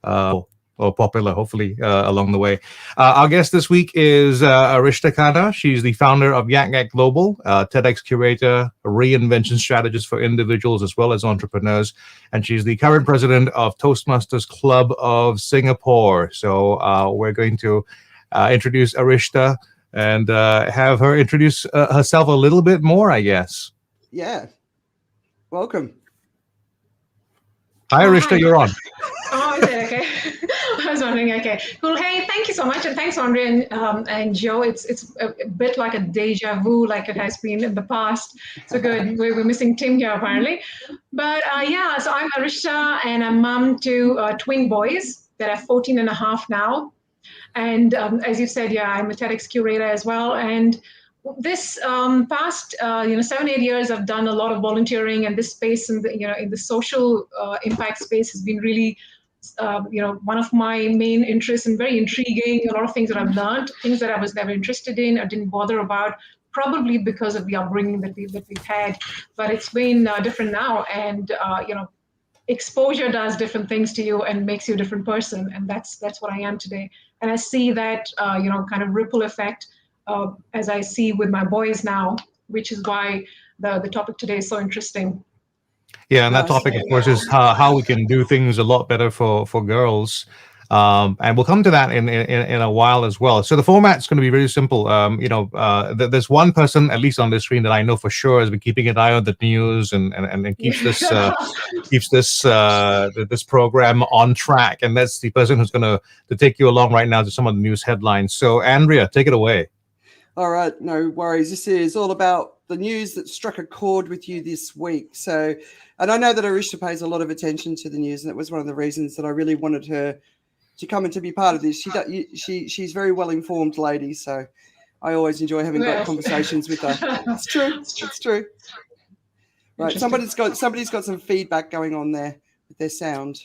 or popular, hopefully, along the way. Our guest this week is Arishta Khanna. She's the founder of YakYak Global, TEDx curator, a reinvention strategist for individuals as well as entrepreneurs. And she's the current president of Toastmasters Club of Singapore. So we're going to introduce Arishta and have her introduce herself a little bit more, I guess. Yeah. Welcome. Hi, Arishta, you're on. Oh, is it? Okay. I was wondering. Okay, cool. Hey, thank you so much, and thanks, Andrea and Joe. It's a bit like a deja vu, like it has been in the past. So good. We're missing Tim here apparently, but yeah. So I'm Arishta, and I'm mom to twin boys that are 14 and a half now. And as you said, yeah, I'm a TEDx curator as well. And this past 7-8 years, I've done a lot of volunteering, and this space in the social impact space has been really one of my main interests and very intriguing. A lot of things that I've learned, things that I was never interested in, I didn't bother about, probably because of the upbringing that we've had. But it's been different now, and exposure does different things to you and makes you a different person, and that's what I am today. And I see that kind of ripple effect as I see with my boys now, which is why the topic today is so interesting. Yeah, and that topic, of course, is how we can do things a lot better for girls. And we'll come to that in a while as well. So the format's going to be really simple. There's one person, at least on this screen, that I know for sure has been keeping an eye on the news and keeps this program on track. And that's the person who's going to take you along right now to some of the news headlines. So Andrea, take it away. All right, no worries. This is all about the news that struck a chord with you this week. So, and I know that Arishta pays a lot of attention to the news, and it was one of the reasons that I really wanted her to come and to be part of this. She's very well informed lady, so I always enjoy having great conversations with her. It's true. It's true. Right, somebody's got some feedback going on there with their sound.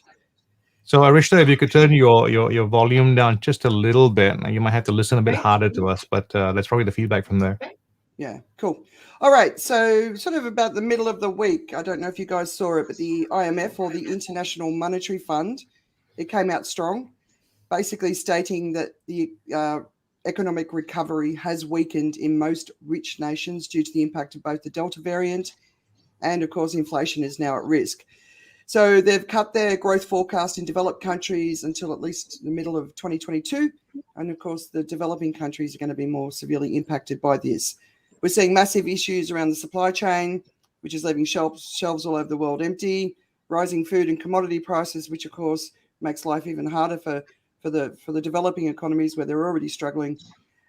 So Arishta, if you could turn your volume down just a little bit, you might have to listen a bit harder to us, but that's probably the feedback from there. Yeah, cool. All right, so sort of about the middle of the week, I don't know if you guys saw it, but the IMF, or the International Monetary Fund, it came out strong, basically stating that the economic recovery has weakened in most rich nations due to the impact of both the Delta variant and, of course, inflation is now at risk. So they've cut their growth forecast in developed countries until at least the middle of 2022. And of course, the developing countries are going to be more severely impacted by this. We're seeing massive issues around the supply chain, which is leaving shelves all over the world empty, rising food and commodity prices, which of course makes life even harder for the developing economies where they're already struggling.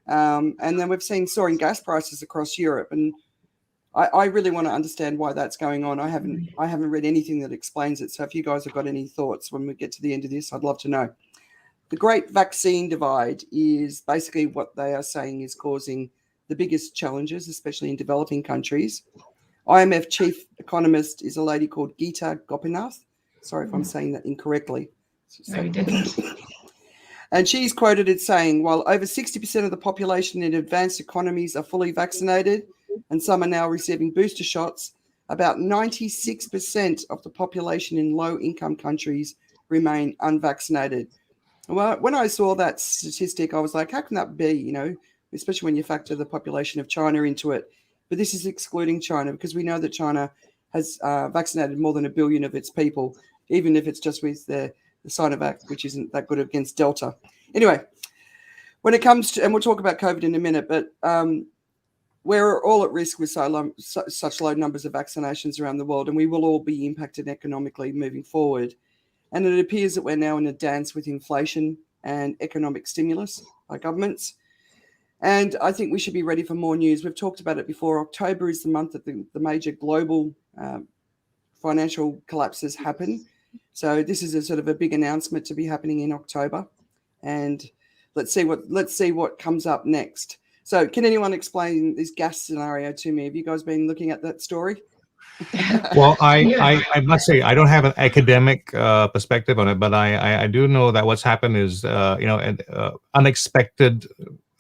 And then we've seen soaring gas prices across Europe. And I really want to understand why that's going on. I haven't read anything that explains it. So if you guys have got any thoughts when we get to the end of this, I'd love to know. The great vaccine divide is basically what they are saying is causing the biggest challenges, especially in developing countries. IMF chief economist is a lady called Geeta Gopinath. Sorry if I'm saying that incorrectly. No, you didn't. And she's quoted as saying, while over 60% of the population in advanced economies are fully vaccinated, and some are now receiving booster shots, about 96% of the population in low-income countries remain unvaccinated. Well, when I saw that statistic, I was like, how can that be, especially when you factor the population of China into it. But this is excluding China, because we know that China has vaccinated more than 1 billion of its people, even if it's just with the Sinovac, which isn't that good against Delta. Anyway, when it comes to, and we'll talk about COVID in a minute, but we're all at risk with such low numbers of vaccinations around the world, and we will all be impacted economically moving forward. And it appears that we're now in a dance with inflation and economic stimulus by governments. And I think we should be ready for more news. We've talked about it before. October is the month that the major global financial collapses happen. So this is a sort of a big announcement to be happening in October. And let's see what comes up next. So can anyone explain this gas scenario to me? Have you guys been looking at that story? Well, I must say I don't have an academic perspective on it, but I do know that what's happened is unexpected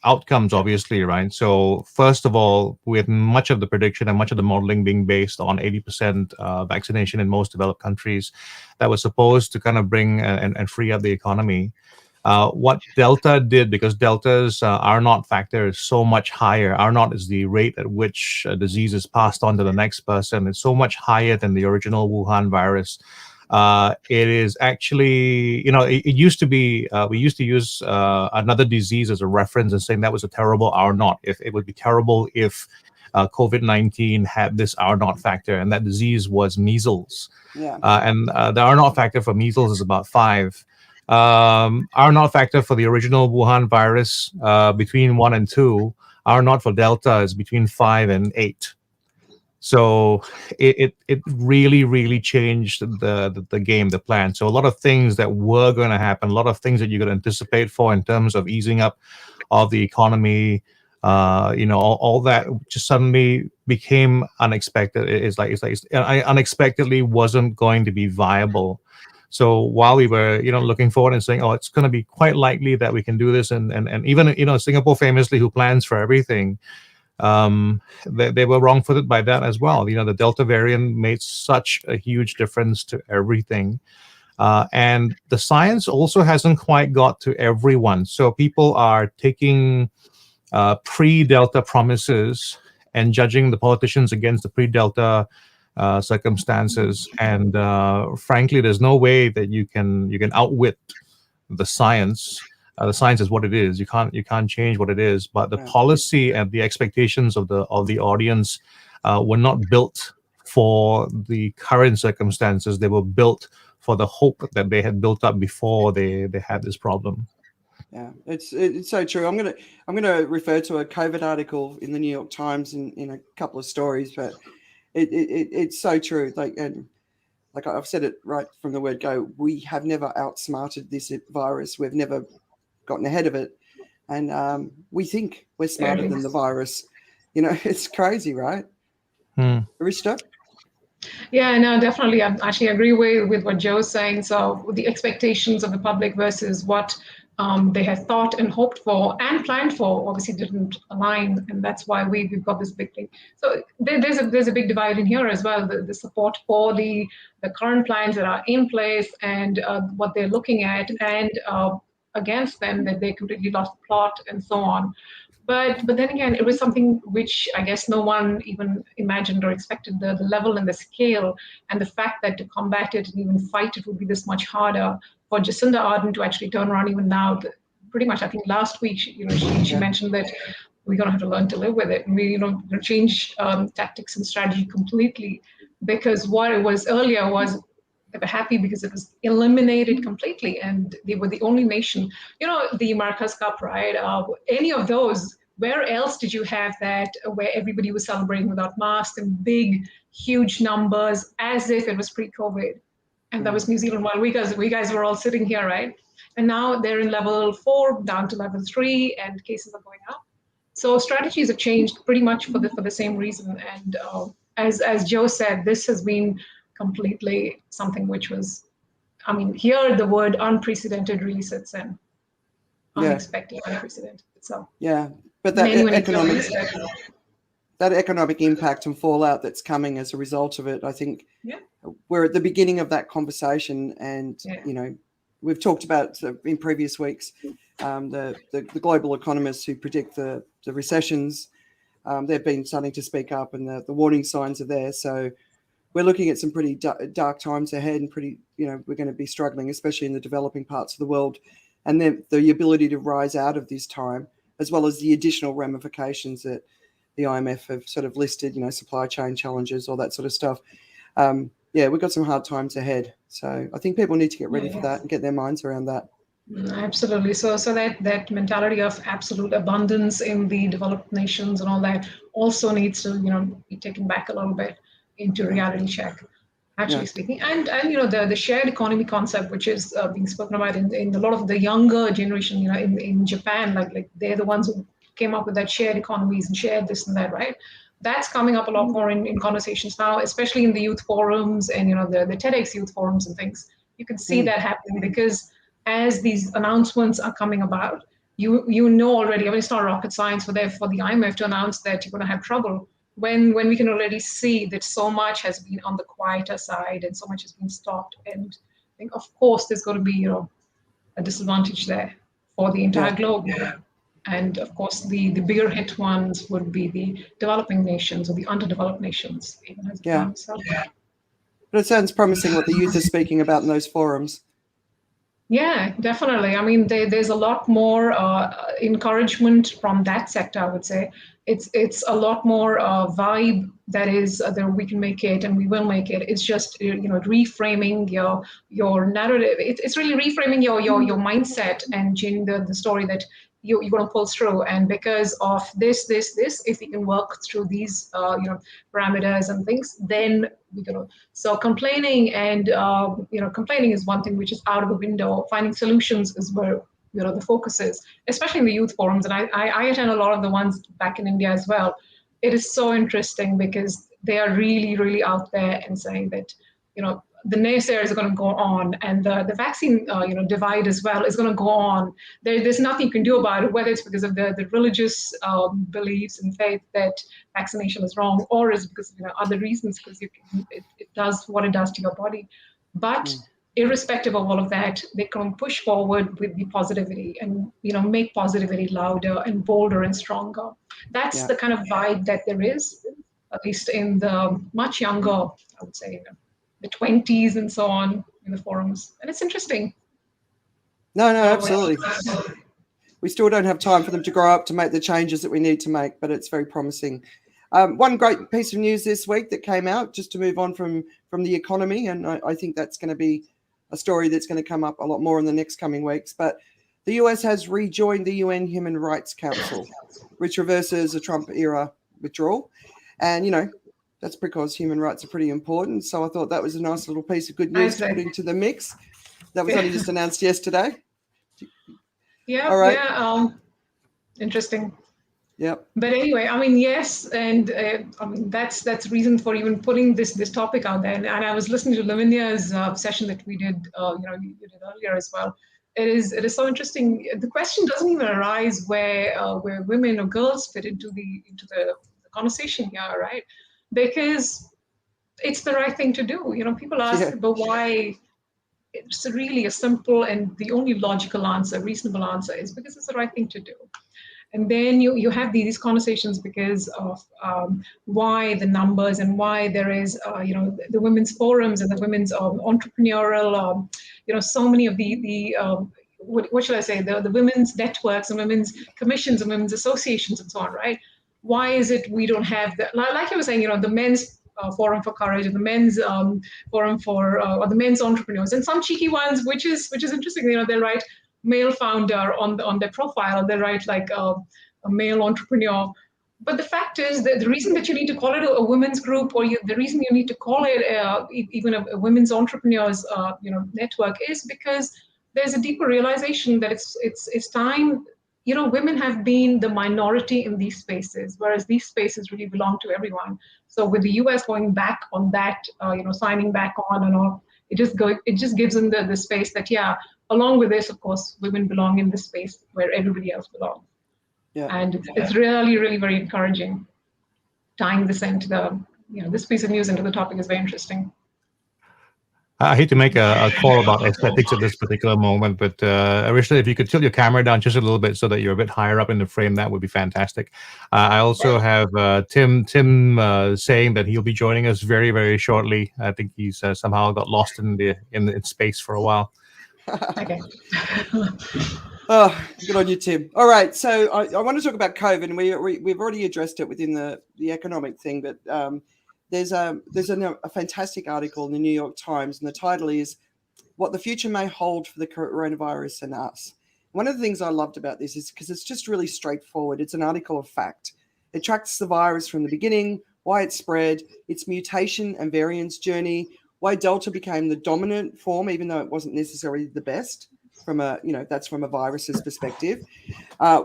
outcomes, obviously, right? So first of all, with much of the prediction and much of the modeling being based on 80% vaccination in most developed countries, that was supposed to kind of bring and free up the economy. What Delta did, because Delta's R naught factor is so much higher, R naught is the rate at which disease is passed on to the next person. It's so much higher than the original Wuhan virus. It is actually, it used to be, we used to use another disease as a reference and saying that was a terrible R naught. If it would be terrible if COVID-19 had this R naught factor, and that disease was measles. Yeah. And the R naught factor for measles is about 5. R naught factor for the original Wuhan virus between 1 and 2. R naught for Delta is between 5 and 8. So it really changed the game, the plan. So a lot of things that were going to happen, a lot of things that you could anticipate for in terms of easing up of the economy, all that just suddenly became unexpected. It's unexpectedly wasn't going to be viable. So while we were, looking forward and saying, oh, it's going to be quite likely that we can do this, and even, Singapore famously, who plans for everything, they were wrong-footed by that as well. The Delta variant made such a huge difference to everything. And the science also hasn't quite got to everyone. So people are taking pre-Delta promises and judging the politicians against the pre-Delta circumstances. And frankly, there's no way that you can outwit the science. The science is what it is. You can't change what it is. But the policy and the expectations of the audience were not built for the current circumstances. They were built for the hope that they had built up before they had this problem. Yeah, it's so true. I'm gonna refer to a COVID article in the New York Times in a couple of stories, but it's so true. Like I've said it right from the word go. We have never outsmarted this virus. We've never gotten ahead of it, and we think we're smarter than the virus. It's crazy, right? Arishta? Yeah, no, definitely. I actually agree with what Joe's saying. So the expectations of the public versus what they had thought and hoped for and planned for obviously didn't align, and that's why we've got this big thing. So there's a big divide in here as well. The support for the current plans that are in place and what they're looking at, and against them that they completely lost the plot and so on. But then again, it was something which I guess no one even imagined or expected, the level and the scale, and the fact that to combat it and even fight it would be this much harder. For Jacinda Ardern to actually turn around even now, pretty much I think last week she mentioned that we're going to have to learn to live with it, and we change tactics and strategy completely, because what it was earlier was they were happy because it was eliminated completely, and they were the only nation. The America's Cup, right? Any of those, where else did you have that where everybody was celebrating without masks and big, huge numbers as if it was pre-COVID? And that was New Zealand, while we guys were all sitting here, right? And now they're in level 4, down to level 3, and cases are going up. So strategies have changed pretty much for the same reason. And as Joe said, this has been completely something which was, here the word unprecedented really sits in. Unexpected, unprecedented. So but that economic impact and fallout that's coming as a result of it, I think we're at the beginning of that conversation. And we've talked about in previous weeks the global economists who predict the recessions. They've been starting to speak up, and the warning signs are there. So we're looking at some pretty dark times ahead, and we're going to be struggling, especially in the developing parts of the world. And then the ability to rise out of this time, as well as the additional ramifications that the IMF have sort of listed, supply chain challenges, all that sort of stuff. We've got some hard times ahead. So I think people need to get ready for that and get their minds around that. Absolutely. So that mentality of absolute abundance in the developed nations and all that also needs to, be taken back a little bit into reality check, actually speaking. And the shared economy concept, which is being spoken about in a lot of the younger generation, in Japan, like they're the ones who came up with that shared economies and shared this and that, right? That's coming up a lot more in conversations now, especially in the youth forums and, the TEDx youth forums and things. You can see that happening, because as these announcements are coming about, you know already. I mean, it's not rocket science for the IMF to announce that you're going to have trouble when we can already see that so much has been on the quieter side and so much has been stopped. And I think, of course, there's going to be a disadvantage there for the entire globe. And of course, the bigger hit ones would be the developing nations or the underdeveloped nations, even as But it sounds promising what the youth are speaking about in those forums. Yeah, definitely. I mean, there's a lot more encouragement from that sector, I would say. It's a lot more vibe that is that we can make it and we will make it. It's just reframing your narrative. It's really reframing your mindset and changing the story that you're going to pull through. And because of this, if we can work through these parameters and things, then we're going to. So complaining and complaining is one thing which is out of the window. Finding solutions is where the focus is, especially in the youth forums. And I attend a lot of the ones back in India as well. It is so interesting because they are really, really out there and saying that, the naysayers are going to go on, and the vaccine, divide as well is going to go on. There's nothing you can do about it, whether it's because of the religious beliefs and faith that vaccination is wrong, or is because of other reasons, because it does what it does to your body. But irrespective of all of that, they can push forward with the positivity and make positivity louder and bolder and stronger. That's the kind of vibe that there is, at least in the much younger, I would say, the 20s and so on in the forums. And it's interesting. No, absolutely. We still don't have time for them to grow up to make the changes that we need to make, but it's very promising. One great piece of news this week that came out, just to move on from the economy, and I think that's going to be a story that's going to come up a lot more in the next coming weeks, but the US has rejoined the UN Human Rights Council, which reverses a Trump-era withdrawal. And, that's because human rights are pretty important. So I thought that was a nice little piece of good news to put into the mix. That was only just announced yesterday. Yeah. All right. Yeah. Interesting. Yep. But anyway, I mean, yes, and I mean that's reason for even putting this topic out there. And I was listening to Lavinia's session that we did, you did earlier as well. It is so interesting. The question doesn't even arise where women or girls fit into the conversation here, right? Because it's the right thing to do. People ask, but why? It's really a simple and the only logical answer, reasonable answer, is because it's the right thing to do. And then you have these conversations because of why the numbers and why there is, the women's forums and the women's entrepreneurial, so many of the what should I say, the women's networks and women's commissions and women's associations and so on, right? Why is it we don't have that? Like you were saying, the men's forum for courage and the men's forum for or the men's entrepreneurs, and some cheeky ones, which is interesting. They write male founder on their profile. They write like a male entrepreneur. But the fact is that the reason that you need to call it a women's group, or the reason you need to call it even a women's entrepreneurs network, is because there's a deeper realization that it's time. Women have been the minority in these spaces, whereas these spaces really belong to everyone. So with the US going back on that, signing back on and all, it just gives them the space that, along with this, of course, women belong in the space where everybody else belongs. Yeah. And it's really, really very encouraging. Tying this into this piece of news into the topic is very interesting. I hate to make a call about aesthetics at this particular moment, but Arishta, if you could tilt your camera down just a little bit so that you're a bit higher up in the frame, that would be fantastic. I also have Tim saying that he'll be joining us very, very shortly. I think he's somehow got lost in space for a while. Okay. Oh, good on you, Tim. All right, so I want to talk about COVID, and we've already addressed it within the economic thing, but there's a fantastic article in the New York Times, and the title is "What the Future May Hold for the Coronavirus and Us." One of the things I loved about this is because it's just really straightforward. It's an article of fact. It tracks the virus from the beginning, why it spread, its mutation and variance journey, why Delta became the dominant form, even though it wasn't necessarily the best that's from a virus's perspective,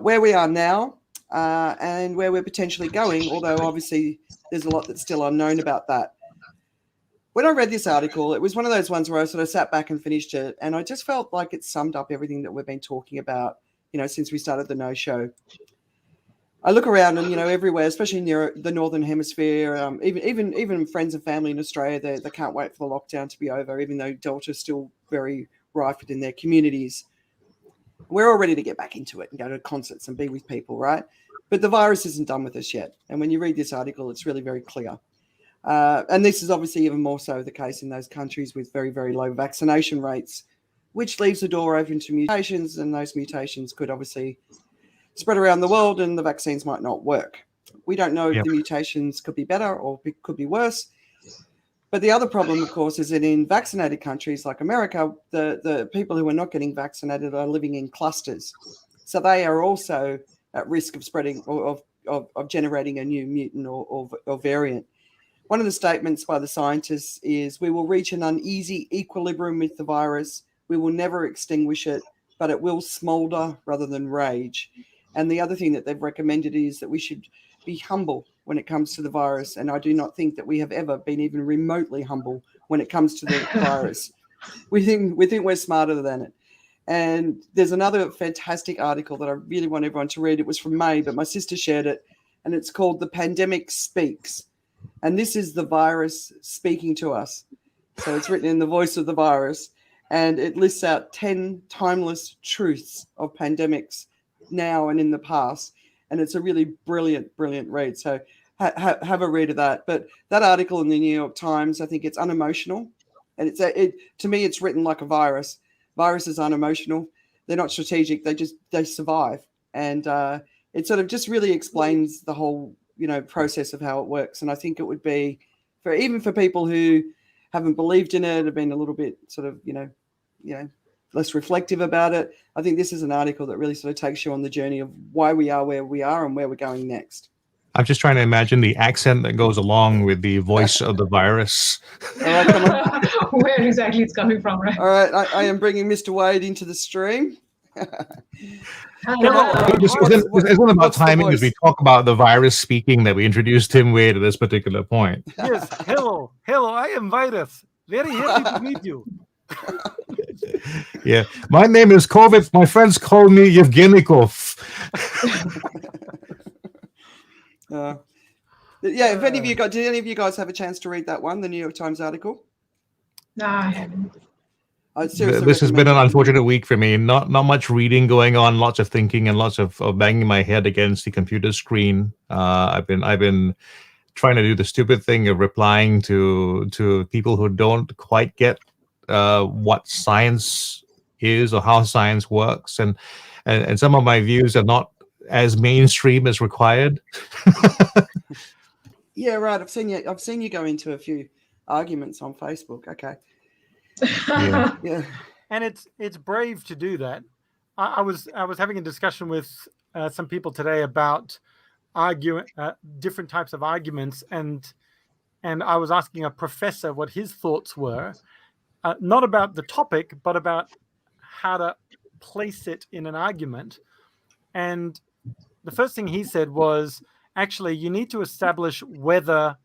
where we are now, and where we're potentially going, although obviously there's a lot that's still unknown about that. When I read this article, it was one of those ones where I sort of sat back and finished it, and I just felt like it summed up everything that we've been talking about since we started the No Show. I look around and, everywhere, especially near the Northern Hemisphere, even friends and family in Australia, they can't wait for the lockdown to be over, even though Delta is still very rife in their communities. We're all ready to get back into it and go to concerts and be with people, right? But the virus isn't done with us yet. And when you read this article, it's really very clear. And this is obviously even more so the case in those countries with very, very low vaccination rates, which leaves the door open to mutations, and those mutations could obviously spread around the world and the vaccines might not work. We don't know if the mutations could be better or could be worse. But the other problem, of course, is that in vaccinated countries like America, the people who are not getting vaccinated are living in clusters. So they are also at risk of spreading or of generating a new mutant or variant. One of the statements by the scientists is, we will reach an uneasy equilibrium with the virus. We will never extinguish it, but it will smolder rather than rage. And the other thing that they've recommended is that we should be humble when it comes to the virus. And I do not think that we have ever been even remotely humble when it comes to the virus. We think we're smarter than it. And there's another fantastic article that I really want everyone to read. It was from May, but my sister shared it, and it's called The Pandemic Speaks. And this is the virus speaking to us. So it's written in the voice of the virus, and it lists out 10 timeless truths of pandemics now and in the past. And it's a really brilliant read. So have a read of that. But that article in the New York Times, I think it's unemotional. And to me, it's written like a virus. Viruses aren't emotional. They're not strategic. They survive. And it sort of just really explains the whole, process of how it works. And I think it would be even for people who haven't believed in it, have been a little bit sort of, less reflective about it. I think this is an article that really sort of takes you on the journey of why we are where we are and where we're going next. I'm just trying to imagine the accent that goes along with the voice of the virus. All right, come on. Where exactly it's coming from, right? All right, I am bringing Mr. Wade into the stream. Isn't about timing as we talk about the virus speaking that we introduced him with at this particular point. Yes, hello, I am Virus. Very happy to meet you. Yeah, my name is Kovitz. My friends call me Yevgenikov. If any of you did any of you guys have a chance to read that one, the New York Times article? No, I haven't. This has been an unfortunate week for me. Not much reading going on, lots of thinking and lots of banging my head against the computer screen. I've been trying to do the stupid thing of replying to people who don't quite get what science is or how science works, and some of my views are not as mainstream as required. Yeah, right. I've seen you go into a few arguments on Facebook. Okay. Yeah. And it's brave to do that. I was having a discussion with some people today about arguing different types of arguments, and I was asking a professor what his thoughts were, not about the topic, but about how to place it in an argument. And the first thing he said was, actually, you need to establish whether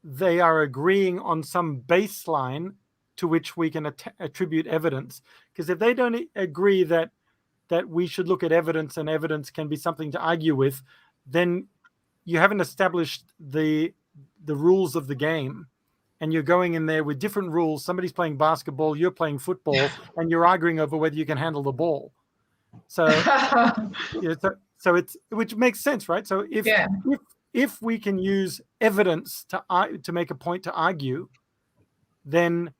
they are agreeing on some baseline to which we can attribute evidence. Because if they don't agree that we should look at evidence and evidence can be something to argue with, then you haven't established the rules of the game. And you're going in there with different rules. Somebody's playing basketball, you're playing football, and you're arguing over whether you can handle the ball. So, which makes sense, right? So if we can use evidence to make a point to argue, then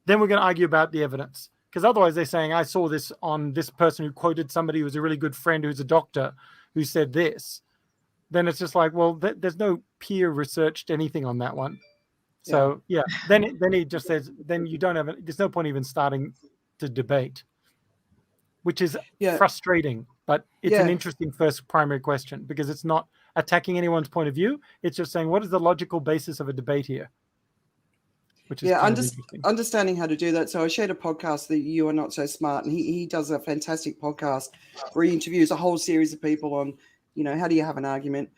we're going to argue about the evidence. Because otherwise they're saying, I saw this on this person who quoted somebody who's a really good friend who's a doctor who said this. Then it's just like, well, there's no peer researched anything on that one. So then he just says, then you don't have there's no point even starting to debate, which is frustrating, but it's an interesting first primary question, because it's not attacking anyone's point of view. It's just saying, what is the logical basis of a debate here? Which is understanding how to do that. So I shared a podcast that You Are Not So Smart, and he does a fantastic podcast where he interviews a whole series of people on, how do you have an argument?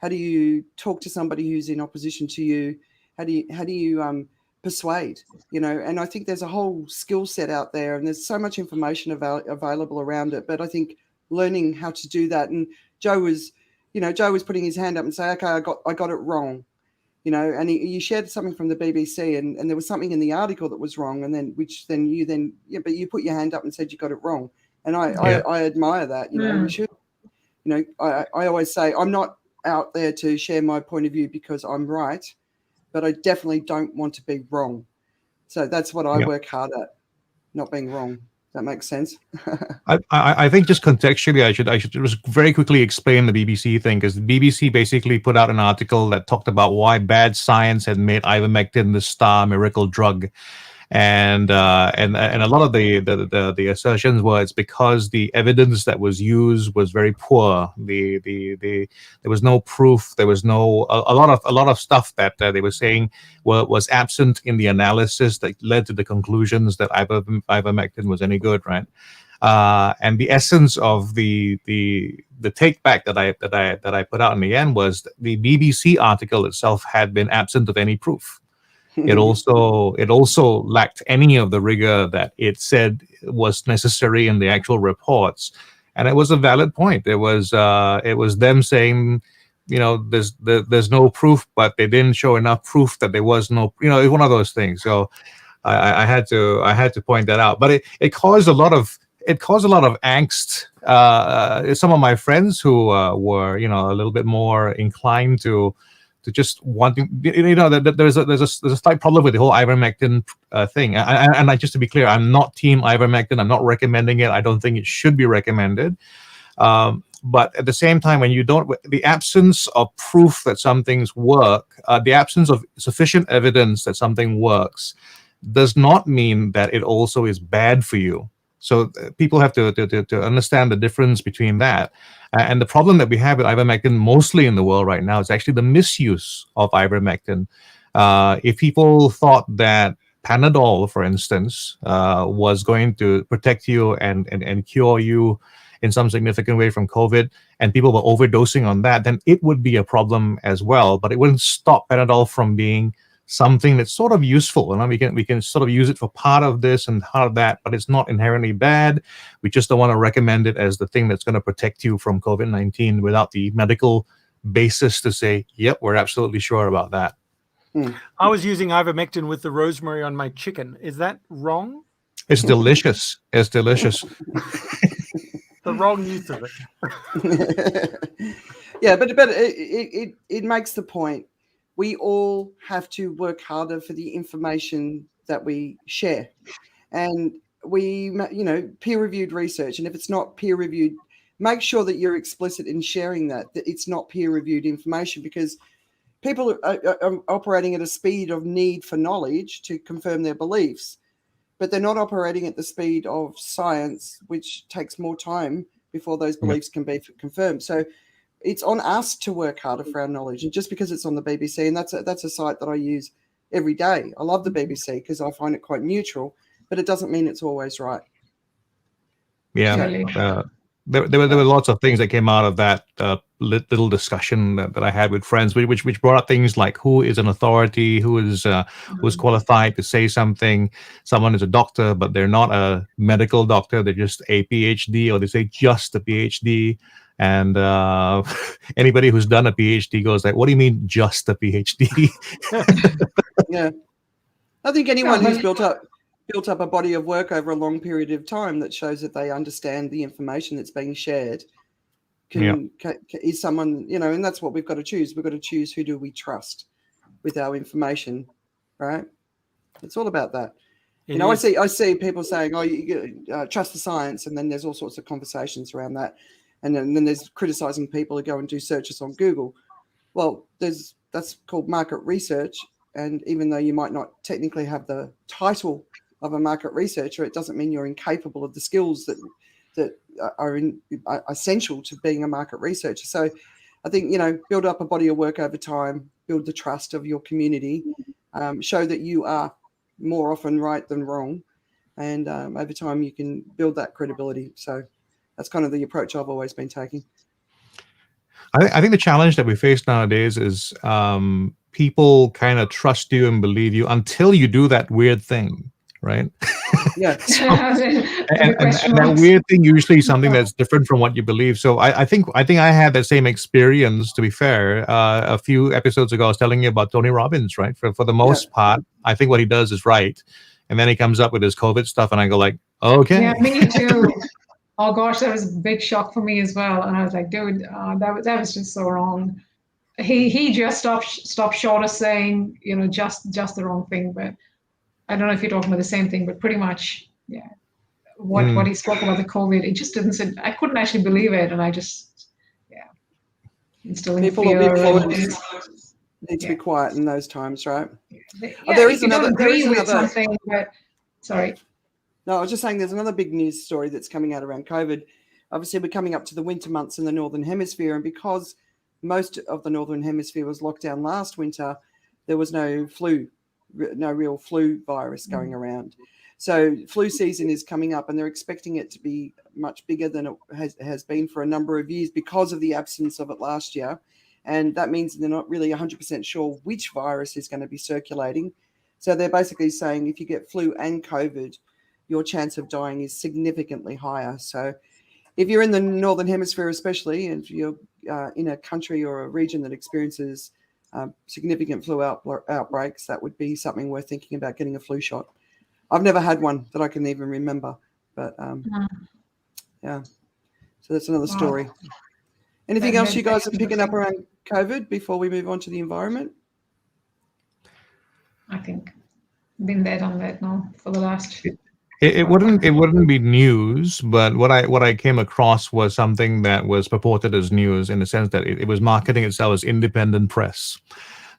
How do you talk to somebody who's in opposition to you? How do you persuade, and I think there's a whole skill set out there, and there's so much information available around it. But I think learning how to do that, and Joe was putting his hand up and say, okay, I got it wrong, and you shared something from the BBC, and there was something in the article that was wrong, and then but you put your hand up and said you got it wrong, and I admire that. We should, I always say I'm not out there to share my point of view because I'm right, but I definitely don't want to be wrong. So that's what I work hard at, not being wrong. That makes sense. I think just contextually, I should just very quickly explain the BBC thing, because the BBC basically put out an article that talked about why bad science had made ivermectin the star miracle drug, and a lot of the assertions were it's because the evidence that was used was very poor. There was no proof. There was no a lot of stuff that they were saying was absent in the analysis that led to the conclusions that ivermectin was any good, right? And the essence of the take back that I put out in the end was the BBC article itself had been absent of any proof. It also lacked any of the rigor that it said was necessary in the actual reports, and it was a valid point. It was them saying, there's no proof, but they didn't show enough proof that there was no, it's one of those things. So I had to point that out, but it caused a lot of angst. Some of my friends who were a little bit more inclined to just wanting, that there's a slight problem with the whole ivermectin thing. And just to be clear, I'm not team ivermectin. I'm not recommending it. I don't think it should be recommended. But at the same time, when the absence of proof that some things work, the absence of sufficient evidence that something works, does not mean that it also is bad for you. So people have to understand the difference between that. And the problem that we have with ivermectin mostly in the world right now is actually the misuse of ivermectin. If people thought that Panadol, for instance, was going to protect you and cure you in some significant way from COVID, and people were overdosing on that, then it would be a problem as well. But it wouldn't stop Panadol from being something that's sort of useful, and we can sort of use it for part of this and part of that, but it's not inherently bad. We just don't want to recommend it as the thing that's going to protect you from COVID-19 without the medical basis to say, yep, we're absolutely sure about that. I was using ivermectin with the rosemary on my chicken. Is that wrong? It's delicious. It's delicious. The wrong use of it. Yeah, but it makes the point. We all have to work harder for the information that we share. And peer-reviewed research, and if it's not peer-reviewed, make sure that you're explicit in sharing that it's not peer-reviewed information, because people are operating at a speed of need for knowledge to confirm their beliefs, but they're not operating at the speed of science, which takes more time before those beliefs can be confirmed. So it's on us to work harder for our knowledge. And just because it's on the BBC, and that's a site that I use every day. I love the BBC because I find it quite neutral, but it doesn't mean it's always right. Yeah. There were lots of things that came out of that little discussion that I had with friends, which brought up things like who is an authority, who's qualified to say something. Someone is a doctor, but they're not a medical doctor. They're just a PhD, or they say just a PhD. And anybody who's done a PhD goes like, what do you mean just a PhD? Yeah. I think anyone who's built up a body of work over a long period of time that shows that they understand the information that's being shared is someone, and that's what we've got to choose. We've got to choose who do we trust with our information, right? It's all about that. I see people saying, you trust the science, and then there's all sorts of conversations around that. And then there's criticizing people who go and do searches on Google. Well, that's called market research. And even though you might not technically have the title of a market researcher, it doesn't mean you're incapable of the skills that are essential to being a market researcher. So I think, build up a body of work over time, build the trust of your community, show that you are more often right than wrong. And over time, you can build that credibility. So that's kind of the approach I've always been taking. I think the challenge that we face nowadays is people kind of trust you and believe you until you do that weird thing, right? Yeah. and that weird thing usually is something that's different from what you believe. So I think I had that same experience, to be fair. A few episodes ago, I was telling you about Tony Robbins, right? For the most part, I think what he does is right. And then he comes up with his COVID stuff, and I go like, okay. Yeah, me too. Oh gosh, that was a big shock for me as well. And I was like, dude, that was just so wrong. He just stopped short of saying, just the wrong thing. But I don't know if you're talking about the same thing, but pretty much, yeah. What he spoke about the COVID, it just didn't sit. I couldn't actually believe it, and I just, instilling People fear. Need to be quiet in those times, right? Yeah, there is you another. don't There is agree with another. something, but sorry. No, I was just saying there's another big news story that's coming out around COVID. Obviously, we're coming up to the winter months in the Northern Hemisphere, and because most of the Northern Hemisphere was locked down last winter, there was no real flu virus going around. So flu season is coming up, and they're expecting it to be much bigger than it has been for a number of years because of the absence of it last year. And that means they're not really 100% sure which virus is going to be circulating. So they're basically saying if you get flu and COVID, your chance of dying is significantly higher. So if you're in the Northern Hemisphere, especially, and if you're in a country or a region that experiences significant flu outbreaks, that would be something worth thinking about getting a flu shot. I've never had one that I can even remember, but yeah. So that's another story. Anything else you guys are picking up around COVID before we move on to the environment? I think been there, done that now for the last. It wouldn't be news, but what I came across was something that was purported as news in the sense that it was marketing itself as independent press.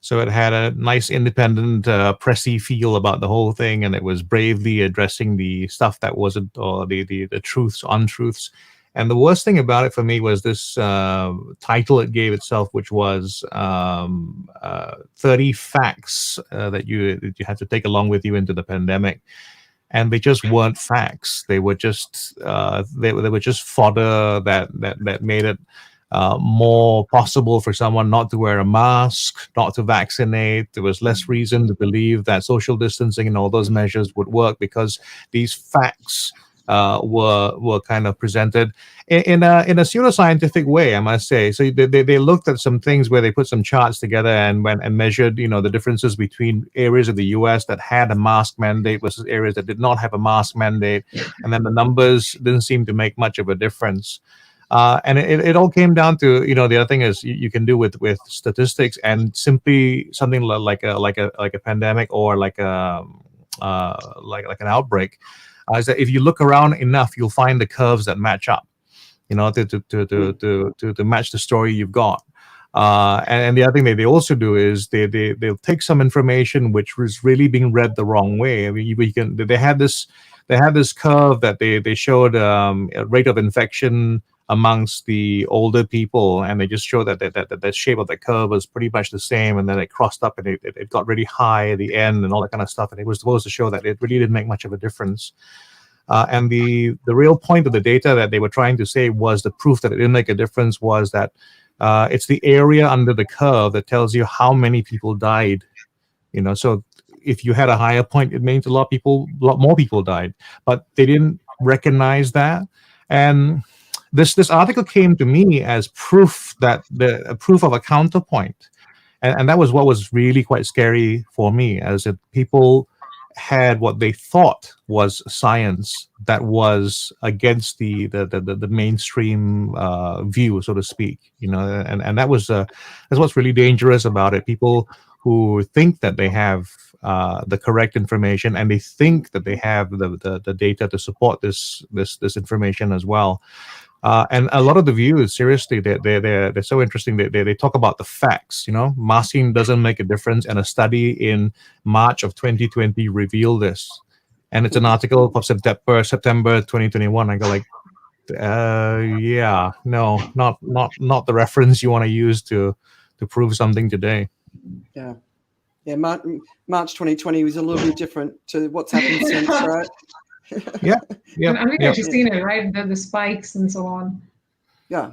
So it had a nice independent pressy feel about the whole thing, and it was bravely addressing the stuff that wasn't, or the truths, untruths. And the worst thing about it for me was this title it gave itself, which was 30 facts that you had to take along with you into the pandemic. And they just weren't facts. They were just they were just fodder that made it more possible for someone not to wear a mask, not to vaccinate. There was less reason to believe that social distancing and all those measures would work because these facts were kind of presented in a pseudoscientific way, I must say. So they looked at some things where they put some charts together and measured, the differences between areas of the U.S. that had a mask mandate versus areas that did not have a mask mandate, and then the numbers didn't seem to make much of a difference. And it all came down to, the other thing is you can do with statistics and simply something like a pandemic or like an outbreak. Is that if you look around enough, you'll find the curves that match up, to match the story you've got. And the other thing they also do is they'll take some information which was really being read the wrong way. I mean, they had this curve that they showed a rate of infection amongst the older people, and they just showed that the shape of the curve was pretty much the same, and then it crossed up and it got really high at the end and all that kind of stuff, and it was supposed to show that it really didn't make much of a difference. And the real point of the data that they were trying to say was the proof that it didn't make a difference was that it's the area under the curve that tells you how many people died. So if you had a higher point, it means a lot more people died, but they didn't recognize that. And this article came to me as proof that proof of a counterpoint, and that was what was really quite scary for me, as if people had what they thought was science that was against the mainstream view, so to speak. And that's what's really dangerous about it. People who think that they have the correct information, and they think that they have the data to support this information as well. And a lot of the views, seriously, they're so interesting. They talk about the facts. Masking doesn't make a difference, and a study in March of 2020 revealed this. And it's an article from September 2021. I go like, yeah, no, not the reference you want to use to prove something today. Yeah. March 2020 was a little bit different to what's happened since, right? And we've actually seen it, right? The spikes and so on. Yeah.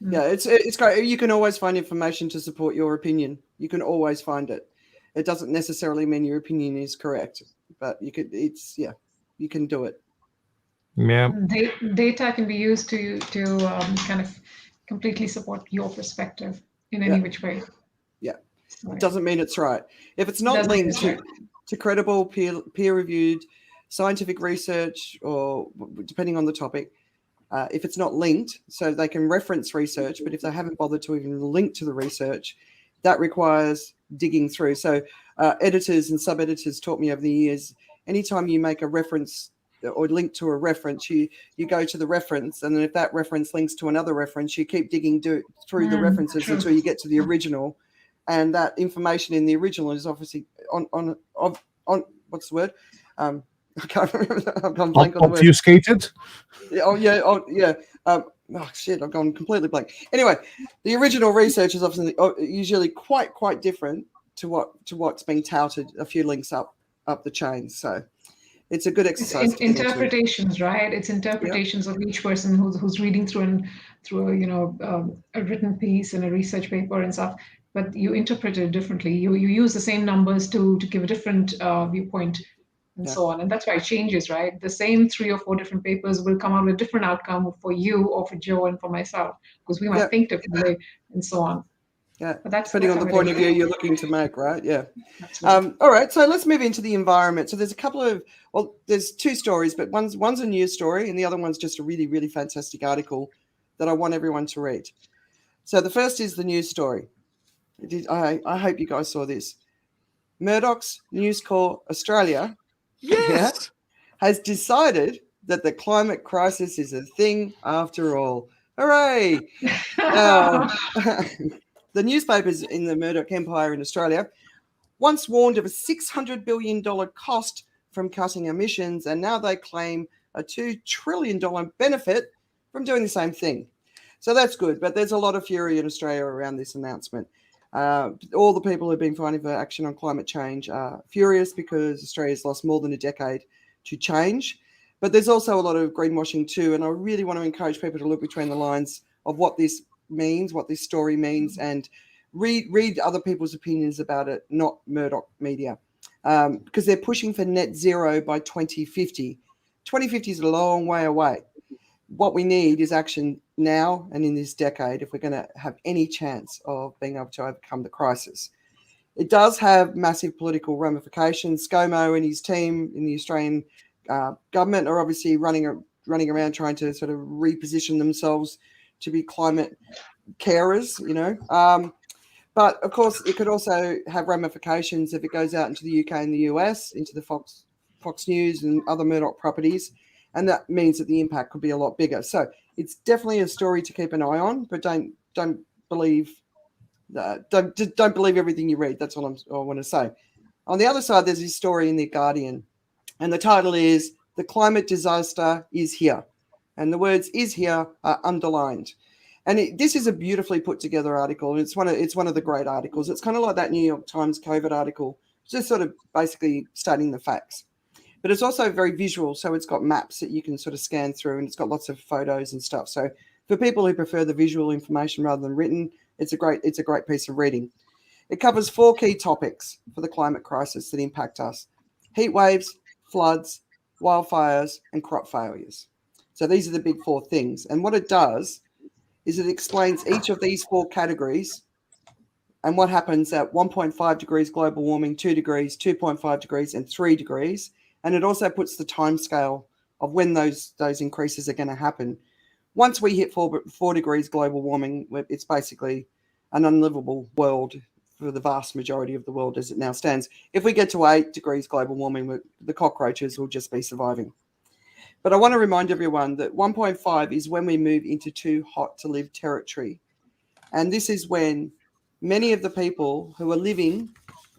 Yeah, it's great. You can always find information to support your opinion. You can always find it. It doesn't necessarily mean your opinion is correct, but you can do it. Yeah. Data can be used to kind of completely support your perspective in any which way. Yeah. So, It doesn't mean it's right. If it's not Doesn't mean linked it's to credible peer-reviewed scientific research, or depending on the topic, if it's not linked, so they can reference research, but if they haven't bothered to even link to the research, that requires digging through. So editors and sub-editors taught me over the years, anytime you make a reference or link to a reference, you go to the reference, and then if that reference links to another reference, you keep digging through the references until you get to the original, and that information in the original is obviously on what's the word? I can't remember. I've gone blank on the word. Obfuscated? Oh yeah. Oh shit, I've gone completely blank. Anyway, the original research is obviously usually quite different to what's being touted a few links up the chain. So it's a good exercise. It's interpretations, right? It's interpretations of each person who's reading through a written piece and a research paper and stuff. But you interpret it differently. You use the same numbers to give a different viewpoint. And so on. And that's why it changes, right? The same 3 or 4 different papers will come out with different outcome for you or for Joe and for myself, because we might think differently and so on. Yeah, but that's depending on the point of view you're looking to make, right? Yeah. Right. All right, so let's move into the environment. So there's there's 2 stories, but one's a news story and the other one's just a really, really fantastic article that I want everyone to read. So the first is the news story. I hope you guys saw this. Murdoch's News Corp Australia has decided that the climate crisis is a thing after all. Hooray! The newspapers in the Murdoch Empire in Australia once warned of a $600 billion cost from cutting emissions, and now they claim a $2 trillion benefit from doing the same thing. So that's good, but there's a lot of fury in Australia around this announcement. All the people who've been fighting for action on climate change are furious because Australia's lost more than a decade to change. But there's also a lot of greenwashing too, and I really want to encourage people to look between the lines of what this means, what this story means, and read other people's opinions about it, not Murdoch media, because they're pushing for net zero by 2050. 2050 is a long way away. What we need is action now and in this decade if we're going to have any chance of being able to overcome the crisis. It does have massive political ramifications. ScoMo and his team in the Australian government are obviously running around trying to sort of reposition themselves to be climate carers, but of course it could also have ramifications if it goes out into the UK and the US, into the Fox News and other Murdoch properties. And that means that the impact could be a lot bigger. So it's definitely a story to keep an eye on, but don't believe everything you read. That's all I want to say. On the other side, there's this story in The Guardian, and the title is "The Climate Disaster is Here," and the words "is here" are underlined. And this is a beautifully put together article. It's one of the great articles. It's kind of like that New York Times COVID article, just sort of basically stating the facts. But it's also very visual, so it's got maps that you can sort of scan through, and it's got lots of photos and stuff. So for people who prefer the visual information rather than written, it's a great piece of reading. It covers 4 key topics for the climate crisis that impact us: heat waves, floods, wildfires, and crop failures. So these are the big 4 things. And what it does is it explains each of these 4 categories and what happens at 1.5 degrees global warming, 2 degrees, 2.5 degrees, and 3 degrees. And it also puts the time scale of when those increases are going to happen. Once we hit 4 degrees global warming, it's basically an unlivable world for the vast majority of the world as it now stands. If we get to 8 degrees global warming, the cockroaches will just be surviving. But I want to remind everyone that 1.5 is when we move into too hot to live territory. And this is when many of the people who are living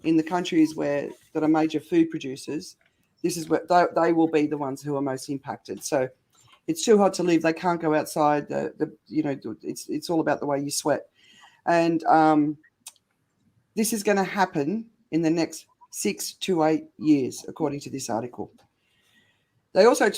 in the countries that are major food producers, this is what they will be the ones who are most impacted. So it's too hot to live. They can't go outside. It's all about the way you sweat. And this is going to happen in the next 6 to 8 years, according to this article. They also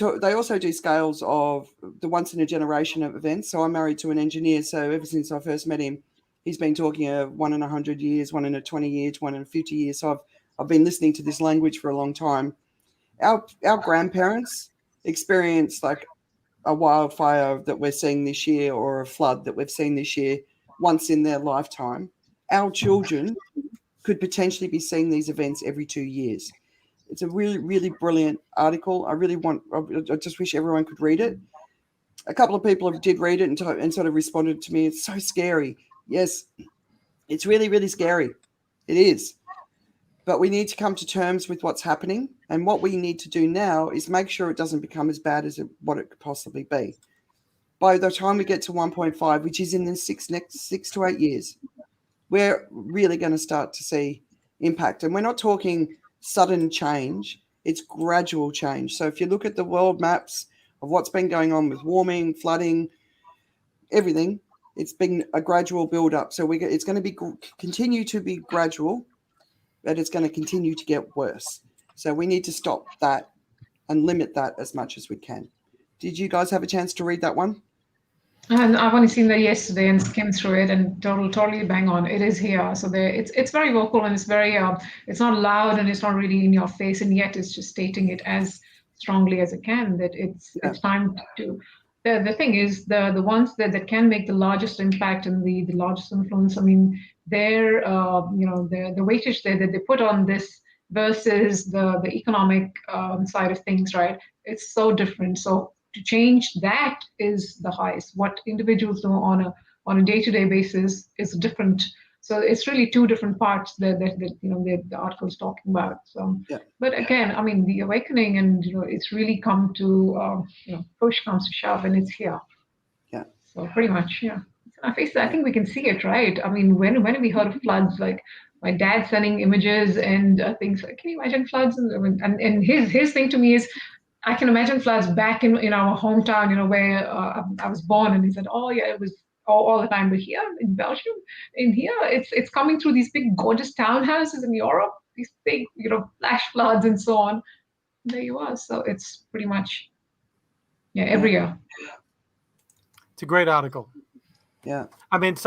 do scales of the once in a generation of events. So I'm married to an engineer. So ever since I first met him, he's been talking 1 in 100 years, 1 in 20 years, 1 in 50 years. So I've been listening to this language for a long time. Our grandparents experienced like a wildfire that we're seeing this year or a flood that we've seen this year once in their lifetime. Our children could potentially be seeing these events every 2 years. It's a really, really brilliant article. I just wish everyone could read it. A couple of people did read it and sort of responded to me. It's so scary. Yes, it's really, really scary. It is. But we need to come to terms with what's happening. And what we need to do now is make sure it doesn't become as bad as what it could possibly be. By the time we get to 1.5, which is in the next 6 to 8 years, we're really going to start to see impact. And we're not talking sudden change. It's gradual change. So if you look at the world maps of what's been going on with warming, flooding, everything, it's been a gradual build up. So it's going to continue to be gradual, but it's going to continue to get worse. So we need to stop that and limit that as much as we can. Did you guys have a chance to read that one? And I've only seen that yesterday and skimmed through it, and totally bang on. It is here, so it's very vocal, and it's very it's not loud and it's not really in your face, and yet it's just stating it as strongly as it can that it's time to. The thing is the ones that can make the largest impact and the largest influence. I mean, their the weightage that they put on this versus the economic side of things, right? It's so different. So to change that is the highest. What individuals do on a day-to-day basis is different. So it's really two different parts that the article is talking about. So, but again, I mean, the awakening, and it's really come to push comes to shove, and it's here. Yeah. So pretty much, yeah. I think we can see it, right? I mean, when we heard of floods, like my dad sending images and things like, can you imagine floods? And his thing to me is, I can imagine floods back in our hometown, where I was born. And he said, oh yeah, it was all the time. But here in Belgium, it's coming through these big, gorgeous townhouses in Europe, these big, flash floods and so on. There you are. So it's pretty much, every year. It's a great article. Yeah. I mean,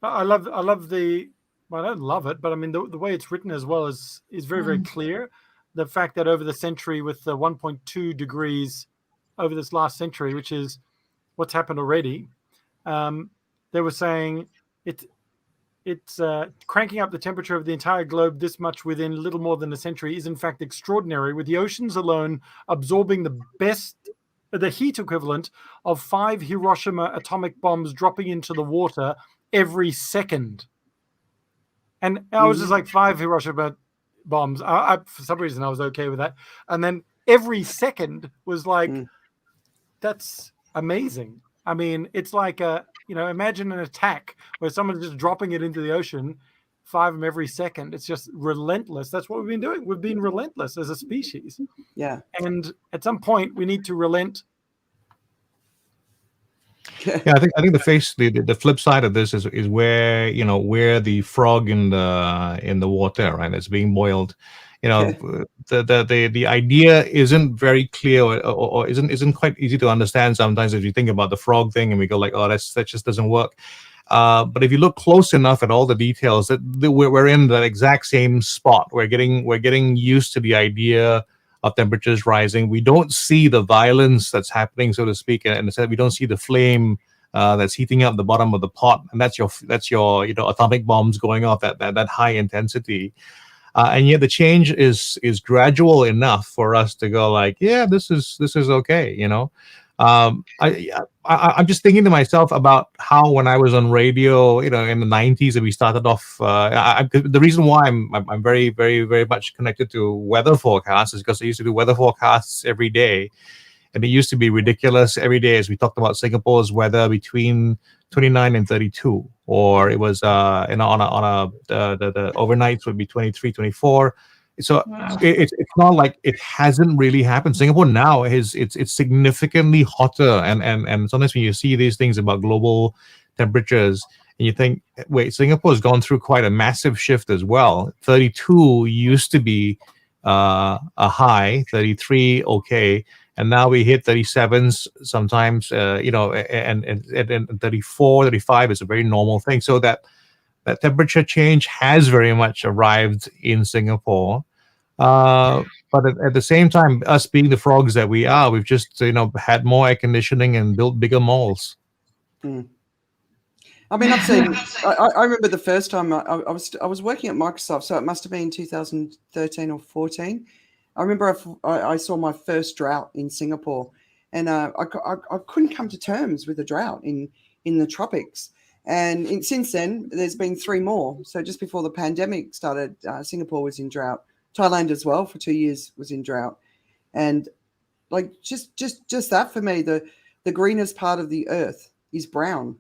I love the, well, I don't love it, but I mean, the way it's written as well is very, very clear. The fact that over the century, with the 1.2 degrees over this last century, which is what's happened already, they were saying it's cranking up the temperature of the entire globe this much within little more than a century is in fact extraordinary, with the oceans alone absorbing the heat equivalent of 5 Hiroshima atomic bombs dropping into the water every second. And I was just like, 5 Hiroshima bombs. For some reason, I was okay with that. And then every second was like, that's amazing. I mean, it's like imagine an attack where someone's just dropping it into the ocean, 5 of them every second. It's just relentless. That's what we've been doing. We've been relentless as a species. Yeah. And at some point, we need to relent. Yeah, I think the flip side of this is where where the frog in the water, right? It's being boiled. The idea isn't very clear or isn't quite easy to understand sometimes if you think about the frog thing and we go like, oh, that just doesn't work. But if you look close enough at all the details, that we're in that exact same spot. We're getting used to the idea of temperatures rising. We don't see the violence that's happening, so to speak, and instead we don't see the flame that's heating up the bottom of the pot, and that's your atomic bombs going off that high intensity. And yet the change is gradual enough for us to go like, yeah, this is okay. I'm just thinking to myself about how when I was on radio, in the 90s, and we started off. The reason why I'm very, very, very much connected to weather forecasts is because I used to do weather forecasts every day, and it used to be ridiculous every day as we talked about Singapore's weather between 29 and 32, or it was the overnights would be 23, 24. So it's not like it hasn't really happened. Singapore now it's significantly hotter, and sometimes when you see these things about global temperatures and you think, wait, Singapore has gone through quite a massive shift as well. 32 used to be a high, 33 okay, and now we hit 37s sometimes, and 34, 35 is a very normal thing. So that temperature change has very much arrived in Singapore. But at the same time, us being the frogs that we are, we've just had more air conditioning and built bigger malls. I mean, I've seen. I remember the first time I was working at Microsoft, so it must have been 2013 or 14. I remember I saw my first drought in Singapore, and I couldn't come to terms with the drought in the tropics. And since then, there's been 3 more. So just before the pandemic started, Singapore was in drought. Thailand as well for 2 years was in drought, and like just that for me, the greenest part of the earth is brown.